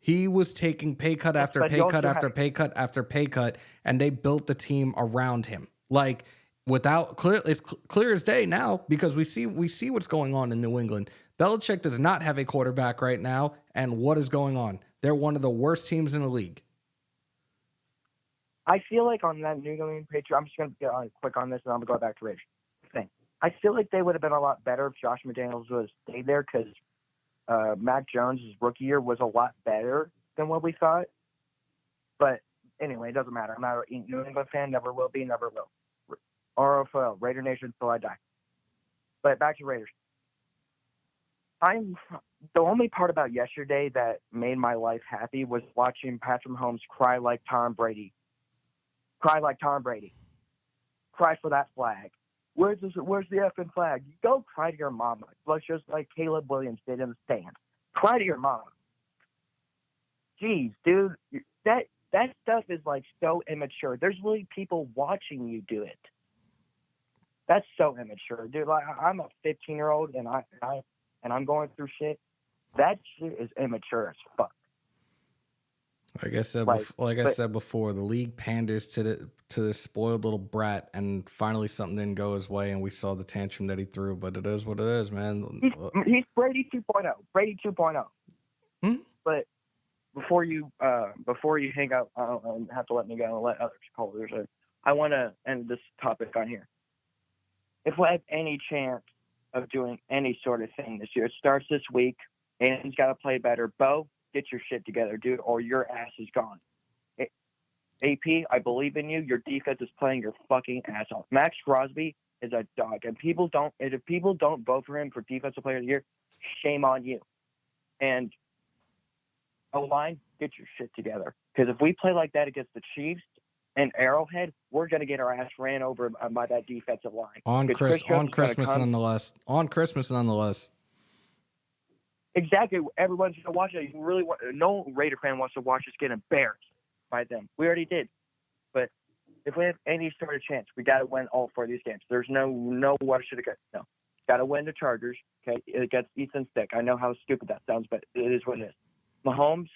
S1: He was taking pay cut after pay cut after pay cut after pay cut, and they built the team around him. Like, it's clear as day now, because we see what's going on in New England. Belichick does not have a quarterback right now, and what is going on? They're one of the worst teams in the league.
S12: I feel like on that New England Patriots, I'm just going to get on quick on this, and I'm going to go back to Rich. I feel like they would have been a lot better if Josh McDaniels would have stayed there, because Mac Jones' rookie year was a lot better than what we thought. But anyway, it doesn't matter. I'm not a New England fan, never will be, never will. RFL, Raider Nation till I die. But back to Raiders. The only part about yesterday that made my life happy was watching Patrick Mahomes cry like Tom Brady. Cry like Tom Brady. Cry for that flag. Where's the effing flag? Go cry to your mama. Just like Caleb Williams did in the stands. Cry to your mama. Jeez, dude, that stuff is like so immature. There's really people watching you do it. That's so immature, dude. Like, I'm a 15-year-old and I'm going through shit. That shit is immature as fuck.
S1: Like I said before, the league panders to this spoiled little brat, and finally something didn't go his way, and we saw the tantrum that he threw. But it is what it is, man.
S12: He's Brady 2.0. Brady 2.0. But before you hang up, have to let me go and let others call. I want to end this topic on here. If we have any chance of doing any sort of thing this year, it starts this week. Aiden's got to play better. Bo, get your shit together, dude, or your ass is gone. AP, I believe in you. Your defense is playing your fucking ass off. Max Crosby is a dog, and if people don't vote for him for Defensive Player of the Year, shame on you. And O-line, get your shit together. Because if we play like that against the Chiefs and Arrowhead, we're going to get our ass ran over by that defensive line.
S1: On Christmas nonetheless.
S12: Exactly. Everyone's going to watch it. No Raider fan wants to watch us get embarrassed by them. We already did. But if we have any sort of chance, we got to win all four of these games. There's no what should have got. No. Got to win the Chargers, okay, against Ethan Stick. I know how stupid that sounds, but it is what it is. Mahomes,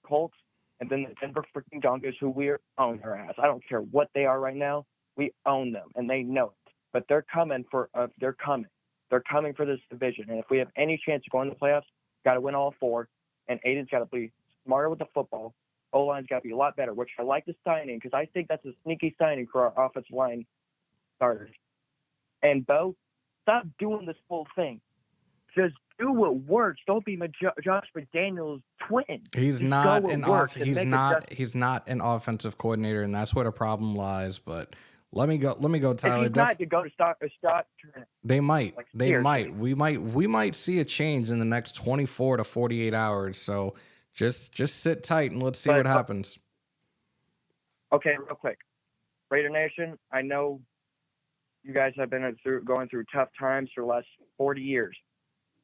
S12: Colts, and then the Denver freaking Broncos, who we're on their ass. I don't care what they are right now. We own them, and they know it. But they're coming for they're coming. They're coming for this division. And if we have any chance to go in the playoffs, got to win all four. And Aiden's got to be smarter with the football. O-line's got to be a lot better, which I like the signing because I think that's a sneaky signing for our offensive line starters. And Bo, stop doing this whole thing. Just do what works. Don't be Josh McDaniels' twin.
S1: He's not an offensive coordinator, and that's where the problem lies. But let me go, Tyler.
S12: If he's not to go to Stock.
S1: They might.
S12: Like,
S1: they might. We might see a change in the next 24 to 48 hours. So just sit tight and let's see what happens.
S12: Okay, real quick, Raider Nation. I know you guys have been going through tough times for the last 40 years.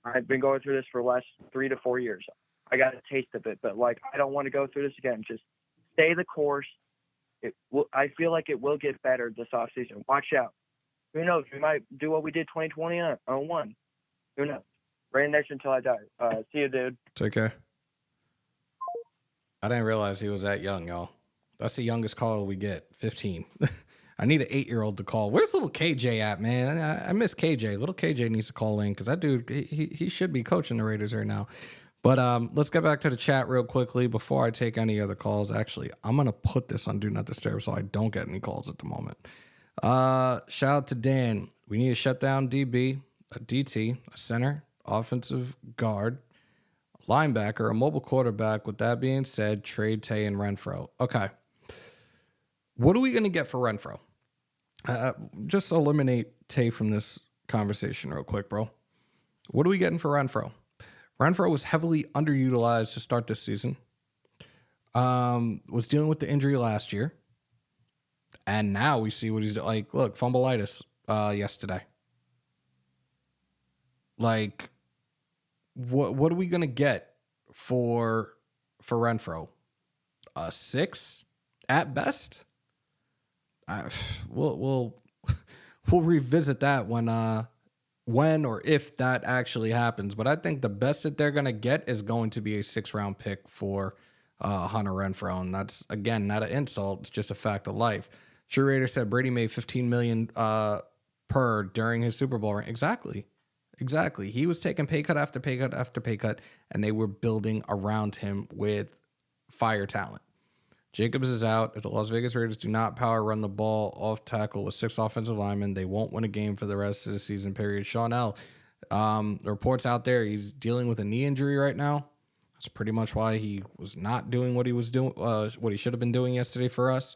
S12: I've been going through this for the last 3 to 4 years. I got a taste of it, but I don't want to go through this again. Just stay the course. I feel like it will get better this offseason. Watch out. Who knows? We might do what we did 2021. Who knows? Raider Nation until I die. See you, dude.
S1: Take care. I didn't realize he was that young, y'all. That's the youngest caller we get, 15. I need an 8-year-old to call. Where's little KJ at, man? I miss KJ. Little KJ needs to call in because that dude, he should be coaching the Raiders right now. But let's get back to the chat real quickly before I take any other calls. Actually, I'm going to put this on Do Not Disturb so I don't get any calls at the moment. Shout out to Dan. We need a shutdown DB, a DT, a center, offensive guard, a linebacker, a mobile quarterback. With that being said, trade Tay and Renfro. Okay. What are we going to get for Renfro? Just eliminate Tay from this conversation real quick, bro. What are we getting for Renfro? Renfro was heavily underutilized to start this season. Was dealing with the injury last year. And now we see what he's like. Look, fumbleitis yesterday. Like, what are we going to get for Renfro? A 6 at best? We'll revisit that when or if that actually happens. But I think the best that they're gonna get is going to be a 6th-round pick for Hunter Renfro, and that's again not an insult; it's just a fact of life. True Raider said Brady made $15 million per during his Super Bowl ring. Exactly. He was taking pay cut after pay cut after pay cut, and they were building around him with fire talent. Jacobs is out. If the Las Vegas Raiders do not power run the ball off tackle with 6 offensive linemen, they won't win a game for the rest of the season, period. Sean L. Reports out there he's dealing with a knee injury right now. That's pretty much why he was not doing what he was doing, what he should have been doing yesterday for us.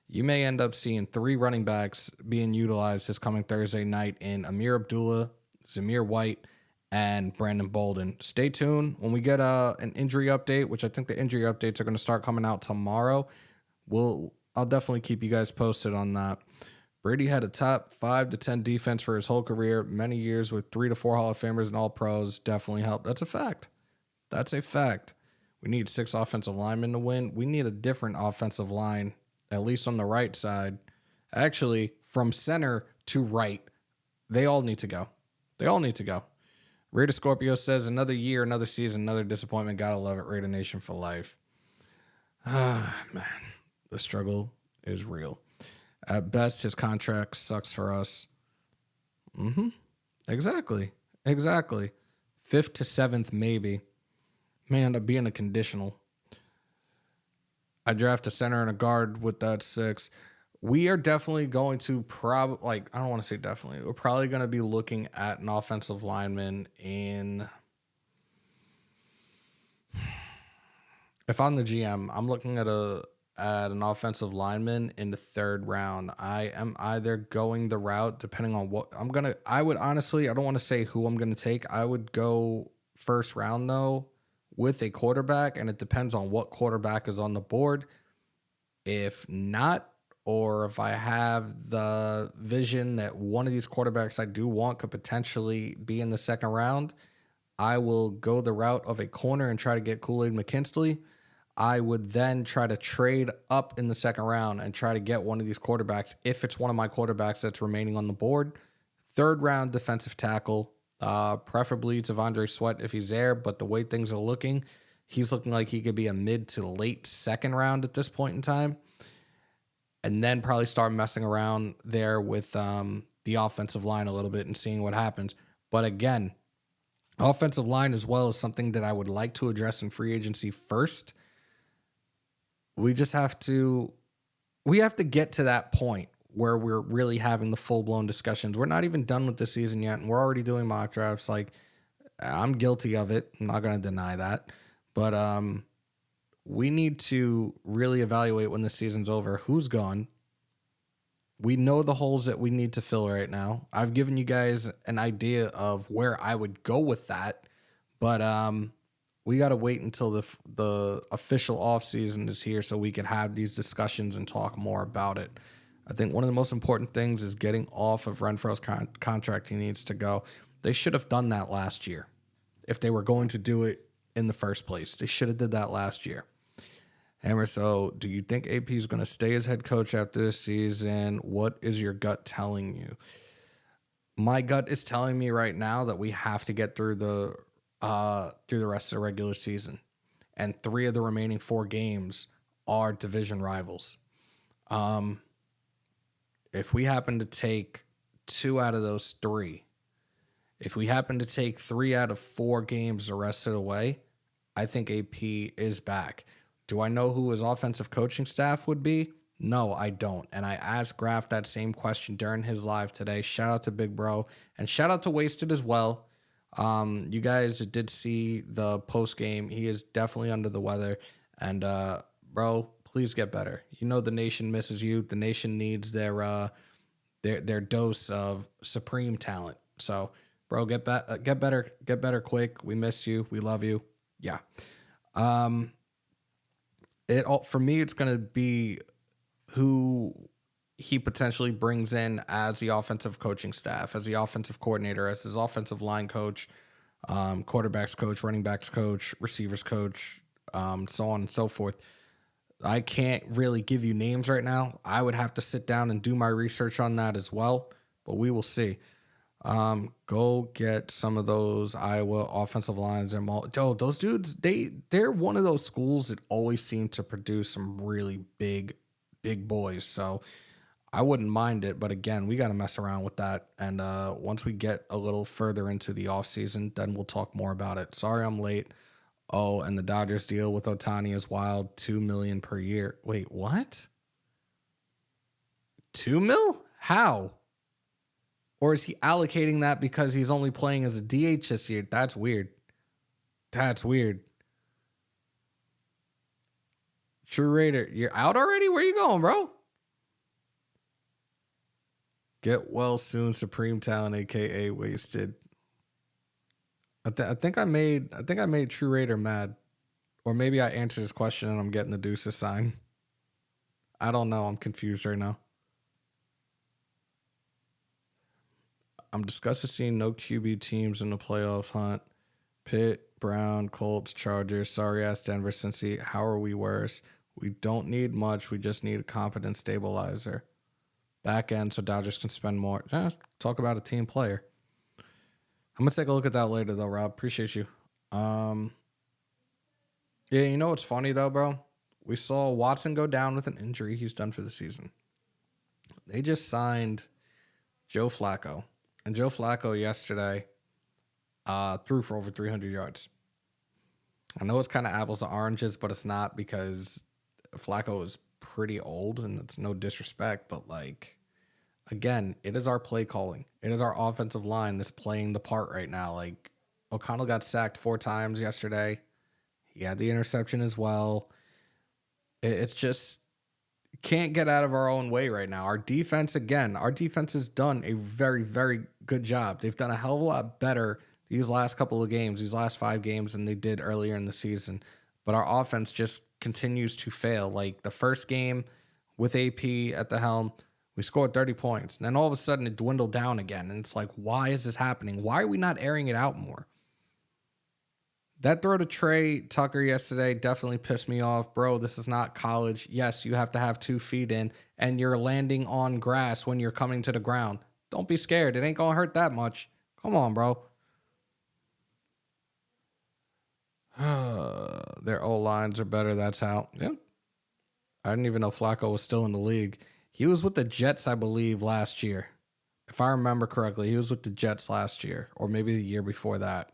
S1: You may end up seeing 3 running backs being utilized this coming Thursday night in Amir Abdullah, Zamir White, and Brandon Bolden. Stay tuned when we get an injury update, which I think the injury updates are going to start coming out tomorrow. I'll definitely keep you guys posted on that. Brady had a top 5 to 10 defense for his whole career. Many years with 3 to 4 Hall of Famers and all pros definitely helped. That's a fact. We need 6 offensive linemen to win. We need a different offensive line, at least on the right side. Actually, from center to right, they all need to go. Raider Scorpio says, another year, another season, another disappointment. Gotta love it. Raider Nation for life. Man, the struggle is real. At best, his contract sucks for us. Exactly. 5th to 7th, maybe. May end up being a conditional. I draft a center and a guard with that 6. We are definitely going to I don't want to say definitely. We're probably going to be looking at an offensive lineman in. If I'm the GM, I'm looking at an offensive lineman in the 3rd round. I am either going the route depending on what I would honestly, I don't want to say who I'm going to take. I would go 1st round though with a quarterback, and it depends on what quarterback is on the board. If not, or if I have the vision that one of these quarterbacks I do want could potentially be in the 2nd round, I will go the route of a corner and try to get Kool-Aid McKinstry. I would then try to trade up in the 2nd round and try to get one of these quarterbacks if it's one of my quarterbacks that's remaining on the board. 3rd round defensive tackle, preferably T'Vondre Sweat if he's there, but the way things are looking, he's looking like he could be a mid to late 2nd round at this point in time. And then probably start messing around there with the offensive line a little bit and seeing what happens. But again, offensive line as well is something that I would like to address in free agency first. We have to get to that point where we're really having the full-blown discussions. We're not even done with the season yet, and we're already doing mock drafts. Like, I'm guilty of it. I'm not going to deny that. But we need to really evaluate when the season's over who's gone. We know the holes that we need to fill right now. I've given you guys an idea of where I would go with that, but we got to wait until the official offseason is here so we can have these discussions and talk more about it. I think one of the most important things is getting off of Renfro's contract. He needs to go. They should have done that last year if they were going to do it in the first place. They should have did that last year. Hammer, so do you think AP is going to stay as head coach after this season? What is your gut telling you? My gut is telling me right now that we have to get through the rest of the regular season. And 3 of the remaining 4 games are division rivals. If we happen to take 2 out of those 3, if we happen to take 3 out of 4 games the rest of the way, I think AP is back. Do I know who his offensive coaching staff would be? No, I don't. And I asked Graf that same question during his live today. Shout out to Big Bro and shout out to Wasted as well. You guys did see the post game. He is definitely under the weather. And bro, please get better. You know the nation misses you. The nation needs their dose of supreme talent. So, bro, get better quick. We miss you. We love you. Yeah. For me, it's gonna be who he potentially brings in as the offensive coaching staff, as the offensive coordinator, as his offensive line coach, quarterbacks coach, running backs coach, receivers coach, so on and so forth. I can't really give you names right now. I would have to sit down and do my research on that as well, but we will see. Go get some of those Iowa offensive lines. Those dudes, they're one of those schools that always seem to produce some really big boys. So I wouldn't mind it, but again, we got to mess around with that. And once we get a little further into the offseason, then we'll talk more about it. Sorry I'm late. Oh, and the Dodgers deal with Ohtani is wild. $2 million per year. Wait, what? $2 million? How? Or is he allocating that because he's only playing as a DH this year? That's weird. That's weird. True Raider, you're out already? Where you going, bro? Get well soon, Supreme Talent, aka Wasted. I think I made True Raider mad, or maybe I answered his question and I'm getting the deuces sign. I don't know. I'm confused right now. I'm disgusted seeing no QB teams in the playoffs hunt. Pitt, Brown, Colts, Chargers, sorry ass Denver, Cincy. How are we worse? We don't need much. We just need a competent stabilizer. Back end so Dodgers can spend more. Talk about a team player. I'm going to take a look at that later, though, Rob. Appreciate you. Yeah, you know what's funny, though, bro? We saw Watson go down with an injury. He's done for the season. They just signed Joe Flacco. And Joe Flacco yesterday threw for over 300 yards. I know it's kind of apples to oranges, but it's not because Flacco is pretty old, and it's no disrespect, but like, again, it is our play calling. It is our offensive line that's playing the part right now. Like, O'Connell got sacked 4 times yesterday. He had the interception as well. It's just can't get out of our own way right now. Our defense has done a very, very good job. They've done a hell of a lot better these last couple of games, these last 5 games than they did earlier in the season. But our offense just continues to fail. Like the first game with AP at the helm, we scored 30 points. And then all of a sudden it dwindled down again. And it's like, why is this happening? Why are we not airing it out more? That throw to Trey Tucker yesterday definitely pissed me off. Bro, this is not college. Yes, you have to have 2 feet in, and you're landing on grass when you're coming to the ground. Don't be scared. It ain't going to hurt that much. Come on, bro. Their O-lines are better. That's how. Yeah. I didn't even know Flacco was still in the league. He was with the Jets, I believe, last year. If I remember correctly, he was with the Jets last year, or maybe the year before that.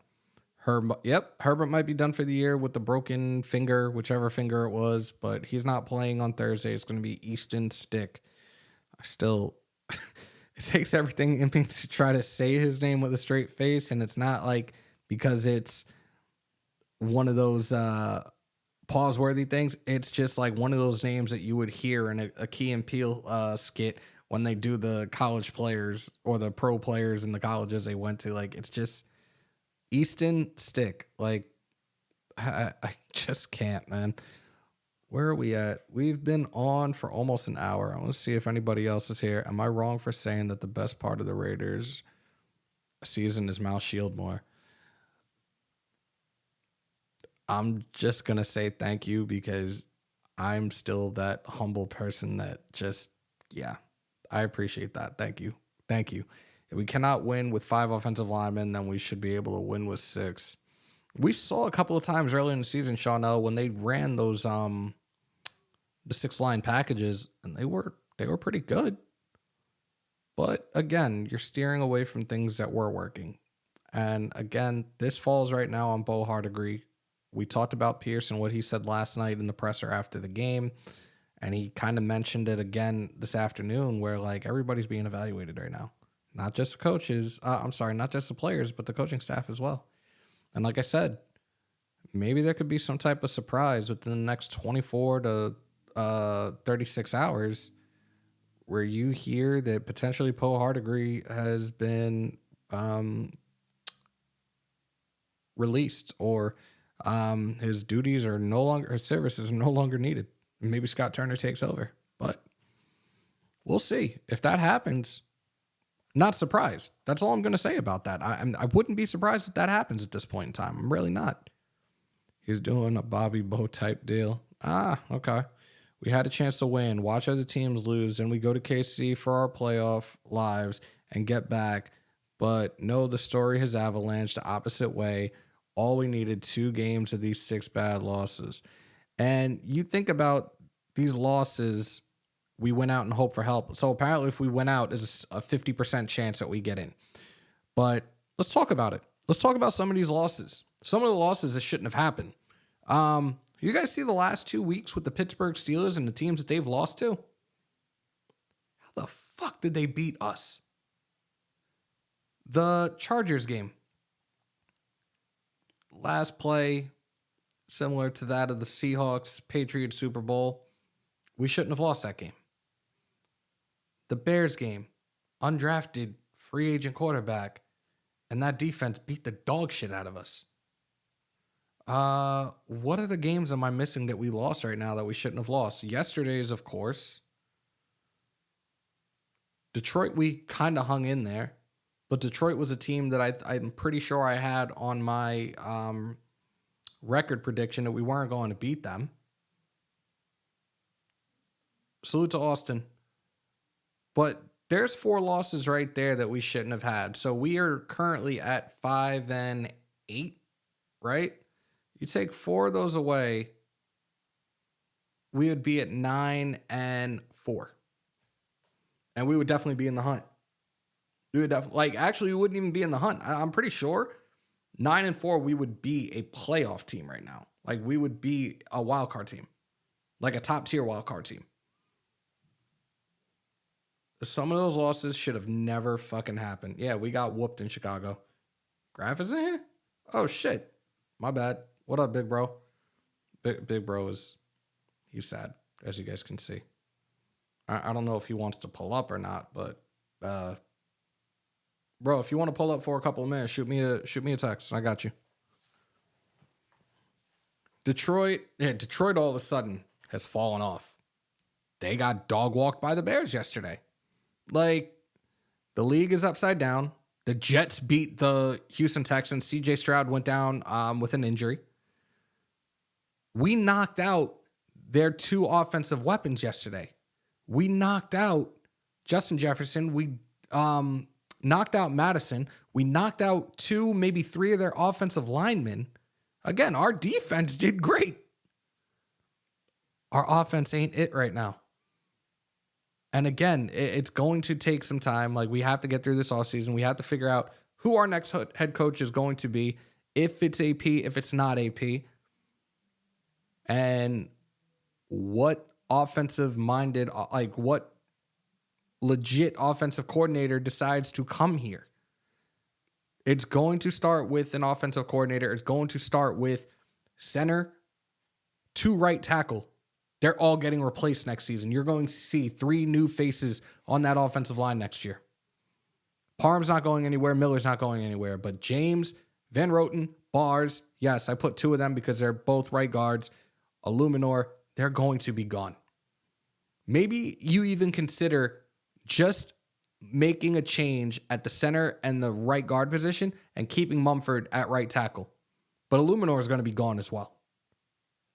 S1: Herbert might be done for the year with the broken finger, whichever finger it was, but he's not playing on Thursday. It's going to be Easton Stick. It takes everything in me to try to say his name with a straight face, and it's not like because it's one of those pause-worthy things. It's just like one of those names that you would hear in a Key and Peele skit when they do the college players or the pro players in the colleges they went to. Like, it's just Easton Stick. Like, I just can't, man. Where are we at? We've been on for almost an hour. I want to see if anybody else is here. Am I wrong for saying that the best part of the Raiders season is Mal Shieldmore? I'm just going to say thank you because I'm still that humble person that just, yeah, I appreciate that. Thank you. Thank you. If we cannot win with 5 offensive linemen, then we should be able to win with 6. We saw a couple of times early in the season, Shawnell, when they ran those the 6-line packages, and they were pretty good. But again, you're steering away from things that were working. And again, this falls right now on Bo Hardigree. We talked about Pierce and what he said last night in the presser after the game. And he kind of mentioned it again this afternoon where, like, everybody's being evaluated right now. Not just the coaches. Not just the players, but the coaching staff as well. And like I said, maybe there could be some type of surprise within the next 24 to 36 hours where you hear that potentially Bo Hardigree has been released, or his duties are no longer, his services are no longer needed. Maybe Scott Turner takes over, but we'll see. If that happens, not surprised. That's all I'm going to say about that. I wouldn't be surprised if that happens at this point in time. I'm really not. He's doing a Bobby Bo type deal. Okay. We had a chance to win, watch other teams lose, and we go to KC for our playoff lives and get back. But no, the story has avalanched the opposite way. All we needed 2 games of these 6 bad losses. And you think about these losses, we went out and hoped for help. So apparently if we went out, there's a 50% chance that we get in. But let's talk about it. Let's talk about some of these losses. Some of the losses that shouldn't have happened. You guys see the last 2 weeks with the Pittsburgh Steelers and the teams that they've lost to? How the fuck did they beat us? The Chargers game. Last play, similar to that of the Seahawks-Patriots Super Bowl. We shouldn't have lost that game. The Bears game, undrafted free agent quarterback, and that defense beat the dog shit out of us. What are the games am I missing that we lost right now that we shouldn't have lost? Yesterday's, of course. Detroit, we kind of hung in there. But Detroit was a team that I'm pretty sure I had on my record prediction that we weren't going to beat them. Salute to Austin. But there's 4 losses right there that we shouldn't have had. So we are currently at 5-8, right? You take 4 of those away, we would be at 9-4. And we would definitely be in the hunt. We would actually, we wouldn't even be in the hunt. I'm pretty sure 9-4, we would be a playoff team right now. Like, we would be a wild card team, like a top tier wild card team. Some of those losses should have never fucking happened. Yeah, we got whooped in Chicago. Graf is in here? Oh shit, my bad. What up, big bro? Big bro he's sad, as you guys can see. I don't know if he wants to pull up or not, but bro, if you want to pull up for a couple of minutes, shoot me a text. I got you. Detroit all of a sudden has fallen off. They got dog walked by the Bears yesterday. Like, the league is upside down. The Jets beat the Houston Texans. CJ Stroud went down with an injury. We knocked out their 2 offensive weapons yesterday. We knocked out Justin Jefferson. We knocked out Madison. We knocked out 2, maybe 3 of their offensive linemen. Again, our defense did great. Our offense ain't it right now. And again, it's going to take some time. Like, we have to get through this offseason. We have to figure out who our next head coach is going to be, if it's AP, if it's not AP, and what offensive-minded, like, what legit offensive coordinator decides to come here. It's going to start with an offensive coordinator. It's going to start with center to right tackle. They're all getting replaced next season. You're going to see 3 new faces on that offensive line next year. Parham's not going anywhere. Miller's not going anywhere. But James, Van Roten, Bars, yes, I put 2 of them because they're both right guards. Illuminor, they're going to be gone. Maybe you even consider just making a change at the center and the right guard position and keeping Mumford at right tackle. But Illuminor is going to be gone as well.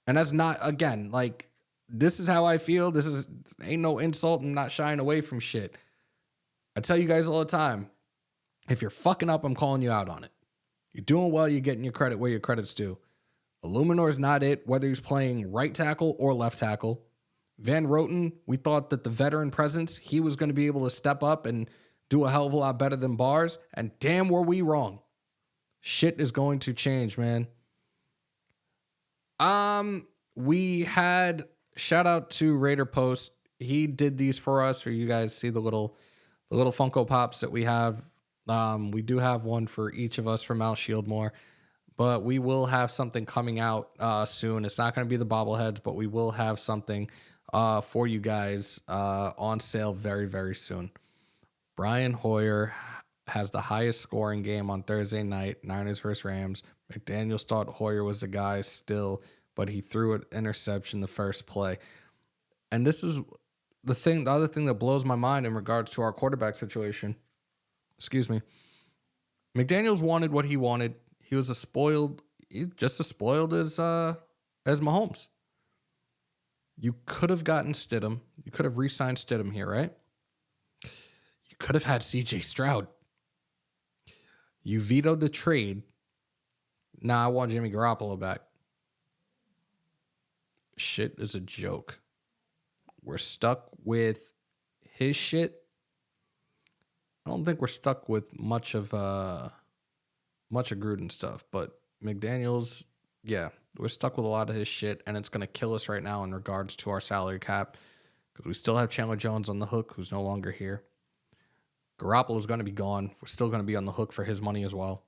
S1: And that's not, again, like, this is how I feel. Ain't no insult. I'm not shying away from shit. I tell you guys all the time, if you're fucking up, I'm calling you out on it. You're doing well, you're getting your credit where your credit's due. Illuminor is not it, whether he's playing right tackle or left tackle. Van Roten, we thought that the veteran presence, he was going to be able to step up and do a hell of a lot better than Bars, and damn were we wrong. Shit is going to change, man. We had shout out to Raider Post. He did these for us. For you guys, see the little Funko Pops that we have. We do have one for each of us from Mount Shieldmore, but we will have something coming out soon. It's not going to be the bobbleheads, but we will have something for you guys on sale very, very soon. Brian Hoyer has the highest scoring game on Thursday night, Niners versus Rams. McDaniels thought Hoyer was the guy still, but he threw an interception the first play. And this is the other thing that blows my mind in regards to our quarterback situation. Excuse me. McDaniels wanted what he wanted. He was just as spoiled as Mahomes. You could have gotten Stidham. You could have re-signed Stidham here, right? You could have had CJ Stroud. You vetoed the trade. Nah, I want Jimmy Garoppolo back. Shit is a joke. We're stuck with his shit. I don't think we're stuck with much of Gruden stuff, but McDaniels, yeah, we're stuck with a lot of his shit, and it's going to kill us right now in regards to our salary cap because we still have Chandler Jones on the hook, who's no longer here. Garoppolo's going to be gone. We're still going to be on the hook for his money as well.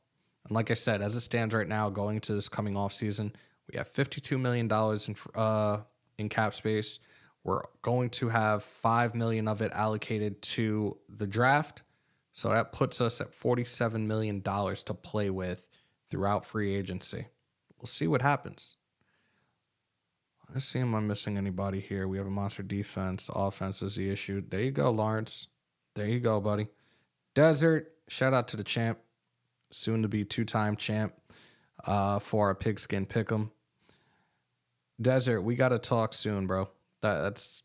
S1: And like I said, as it stands right now, going into this coming off season, we have $52 million in cap space. We're going to have $5 million of it allocated to the draft. So that puts us at $47 million to play with throughout free agency. We'll see what happens. Let's see, am I missing anybody here? We have a monster defense. Offense is the issue. There you go, Lawrence. There you go, buddy. Desert, shout out to the champ. Soon to be two-time champ for our pigskin pick'em. Desert, we got to talk soon, bro. That's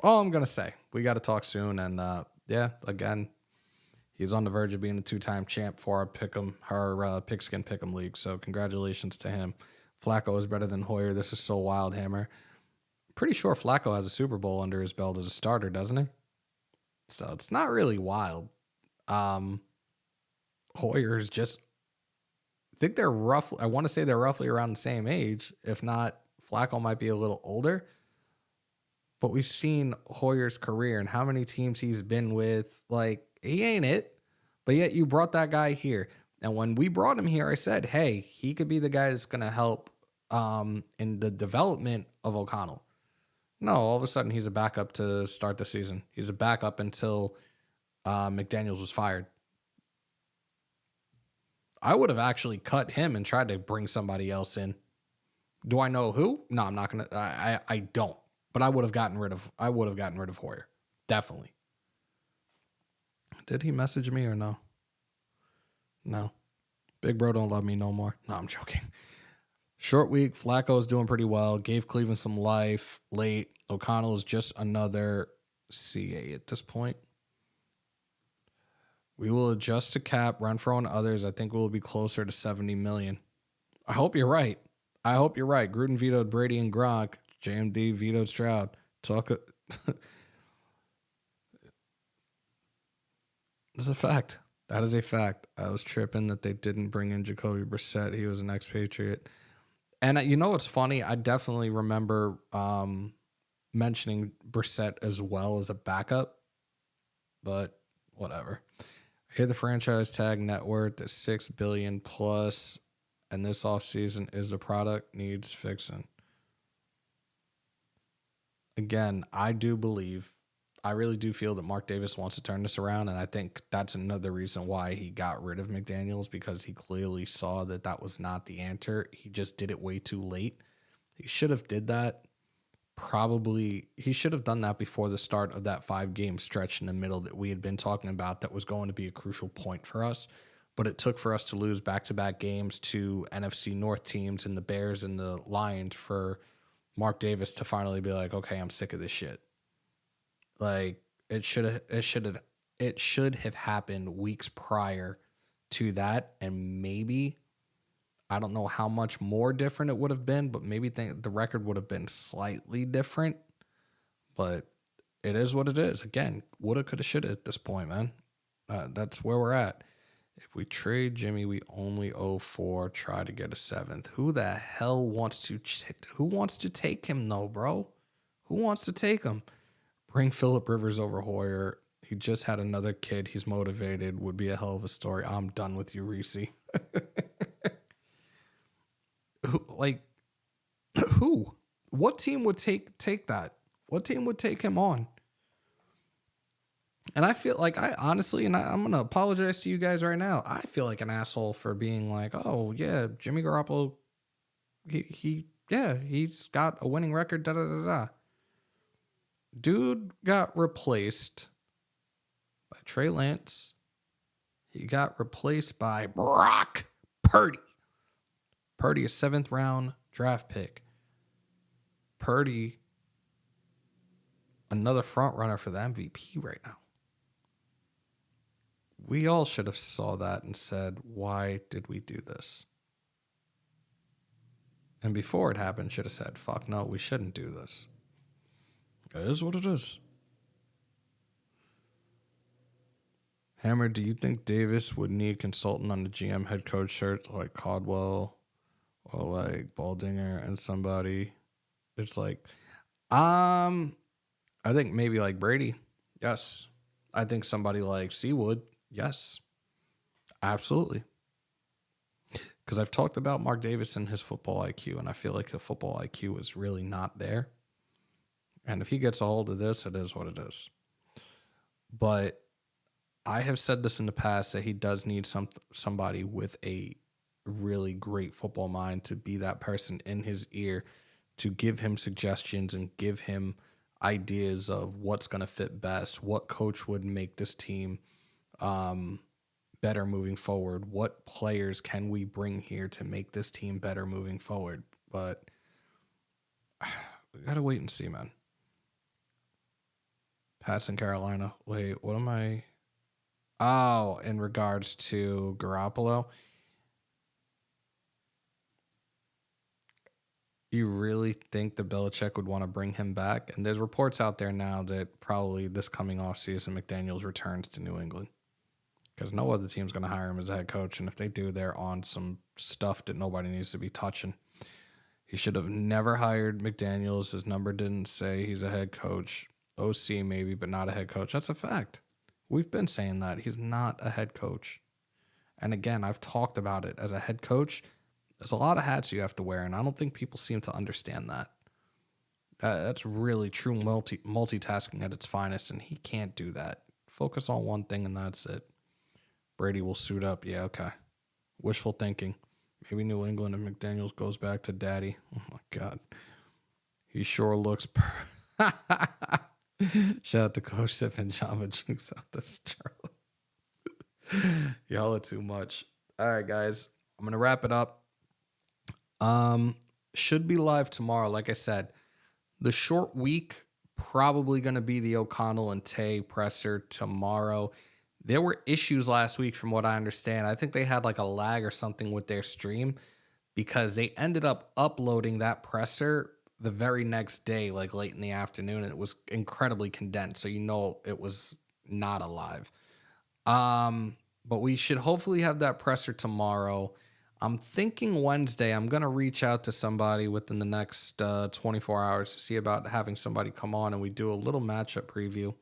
S1: all I'm going to say. We got to talk soon. And yeah, again, he's on the verge of being a two-time champ for our pigskin pick'em league. So congratulations to him. Flacco is better than Hoyer. This is so wild, Hammer. Pretty sure Flacco has a Super Bowl under his belt as a starter, doesn't he? So it's not really wild. Hoyer is just, I think they're roughly, I want to say they're roughly around the same age. If not, Flacco might be a little older. But we've seen Hoyer's career and how many teams he's been with. Like, he ain't it. But yet you brought that guy here. And when we brought him here, I said, hey, he could be the guy that's going to help in the development of O'Connell. No, all of a sudden he's a backup to start the season. He's a backup until McDaniels was fired. I would have actually cut him and tried to bring somebody else in. Do I know who? No, I'm not gonna. I don't. But I would have gotten rid of Hoyer. Definitely. Did he message me or no? No. Big bro don't love me no more. No, I'm joking. Short week. Flacco's doing pretty well. Gave Cleveland some life late. O'Connell is just another CA at this point. We will adjust the cap, run for on others. I think we'll be closer to 70 million. I hope you're right. Gruden vetoed Brady and Gronk. JMD vetoed Stroud. That's a fact. That is a fact. I was tripping that they didn't bring in Jacoby Brissett. He was an expatriate. And you know what's funny? I definitely remember mentioning Brissett as well as a backup. But whatever. Here the franchise tag net worth is $6 billion plus, and this offseason is the product needs fixing. Again, I really do feel that Mark Davis wants to turn this around, and I think that's another reason why he got rid of McDaniels, because he clearly saw that that was not the answer. He just did it way too late. He should have did that. He should have done that before the start of that 5-game stretch in the middle that we had been talking about that was going to be a crucial point for us. But it took for us to lose back-to-back games to NFC North teams and the Bears and the Lions for Mark Davis to finally be like, okay, I'm sick of this shit. Like, it should have happened weeks prior to that, and maybe, I don't know how much more different it would have been, but maybe the record would have been slightly different. But it is what it is. Again, woulda, coulda, shoulda at this point, man. That's where we're at. If we trade Jimmy, we only owe 4. Try to get a 7th. Who the hell wants to take him though, bro? Who wants to take him? Bring Phillip Rivers over Hoyer. He just had another kid. He's motivated. Would be a hell of a story. I'm done with you, Reese. Who? What team would take that? What team would take him on? And I feel like I'm going to apologize to you guys right now. I feel like an asshole for being like, oh, yeah, Jimmy Garoppolo, he's got a winning record, da-da-da-da. Dude got replaced by Trey Lance. He got replaced by Brock Purdy. Purdy, a 7th round draft pick. Purdy, another front runner for the MVP right now. We all should have saw that and said, why did we do this? And before it happened, should have said, fuck no, we shouldn't do this. It is what it is. Hammer, do you think Davis would need consultant on the GM head coach shirt like Caldwell or like Baldinger and somebody? It's like, I think maybe like Brady. Yes. I think somebody like Seawood. Yes. Absolutely. Because I've talked about Mark Davis and his football IQ, and I feel like the football IQ is really not there. And if he gets a hold of this, it is what it is. But I have said this in the past that he does need somebody with a really great football mind to be that person in his ear to give him suggestions and give him ideas of what's going to fit best, what coach would make this team better moving forward, what players can we bring here to make this team better moving forward. But we got to wait and see, man. Pats in Carolina. Wait, what am I? Oh, in regards to Garoppolo. You really think that Belichick would want to bring him back? And there's reports out there now that probably this coming offseason, McDaniels returns to New England. Because no other team's going to hire him as a head coach. And if they do, they're on some stuff that nobody needs to be touching. He should have never hired McDaniels. His number didn't say he's a head coach. OC maybe, but not a head coach. That's a fact. We've been saying that. He's not a head coach. And again, I've talked about it. As a head coach, there's a lot of hats you have to wear, and I don't think people seem to understand that. That's really true multitasking at its finest, and he can't do that. Focus on one thing, and that's it. Brady will suit up. Yeah, okay. Wishful thinking. Maybe New England and McDaniels goes back to daddy. Oh, my God. He sure looks... Shout out to Coach Sip and Jamba Juice out this, Charlie. Y'all are too much. All right, guys. I'm going to wrap it up. Should be live tomorrow. Like I said, the short week, probably going to be the O'Connell and Tay presser tomorrow. There were issues last week from what I understand. I think they had like a lag or something with their stream because they ended up uploading that presser the very next day, like late in the afternoon, and it was incredibly condensed. So, it was not alive. But we should hopefully have that presser tomorrow. I'm thinking Wednesday, I'm going to reach out to somebody within the next 24 hours to see about having somebody come on and we do a little matchup preview.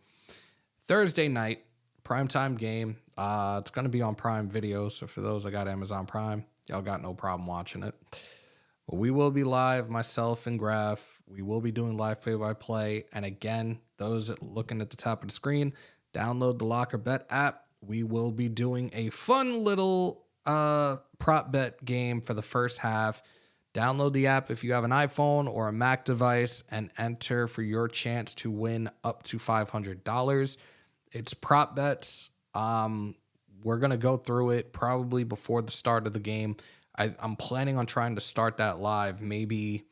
S1: Thursday night, primetime game. It's going to be on Prime Video. So for those that got Amazon Prime, y'all got no problem watching it. But we will be live, myself and Graf. We will be doing live play-by-play. And again, those looking at the top of the screen, download the Locker Bet app. We will be doing a fun little prop bet game for the first half. Download the app if you have an iPhone or a Mac device and enter for your chance to win up to $500. It's prop bets. We're going to go through it probably before the start of the game. I'm planning on trying to start that live maybe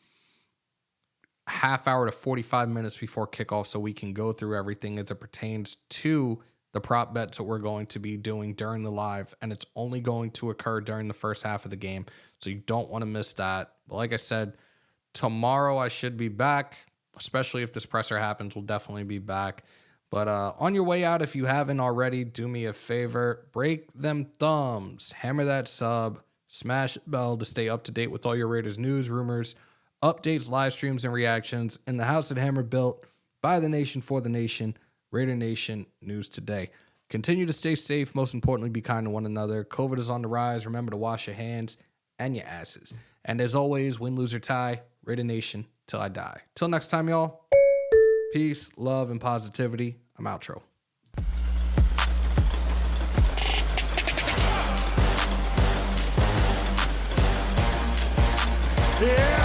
S1: half hour to 45 minutes before kickoff so we can go through everything as it pertains to the prop bets that we're going to be doing during the live, and it's only going to occur during the first half of the game, so you don't want to miss that. But like I said, tomorrow I should be back. especially if this presser happens, we'll definitely be back. But on your way out, if you haven't already, do me a favor, break them thumbs, hammer that sub, smash the bell to stay up to date with all your Raiders news, rumors, updates, live streams, and reactions in the house that Hammer built by the nation for the nation, Raider Nation News Today. Continue to stay safe. Most importantly, be kind to one another. COVID is on the rise. Remember to wash your hands and your asses. And as always, win, lose, or tie, Raider Nation till I die. Till next time, y'all. Peace, love, and positivity. I'm outro.
S9: Yeah.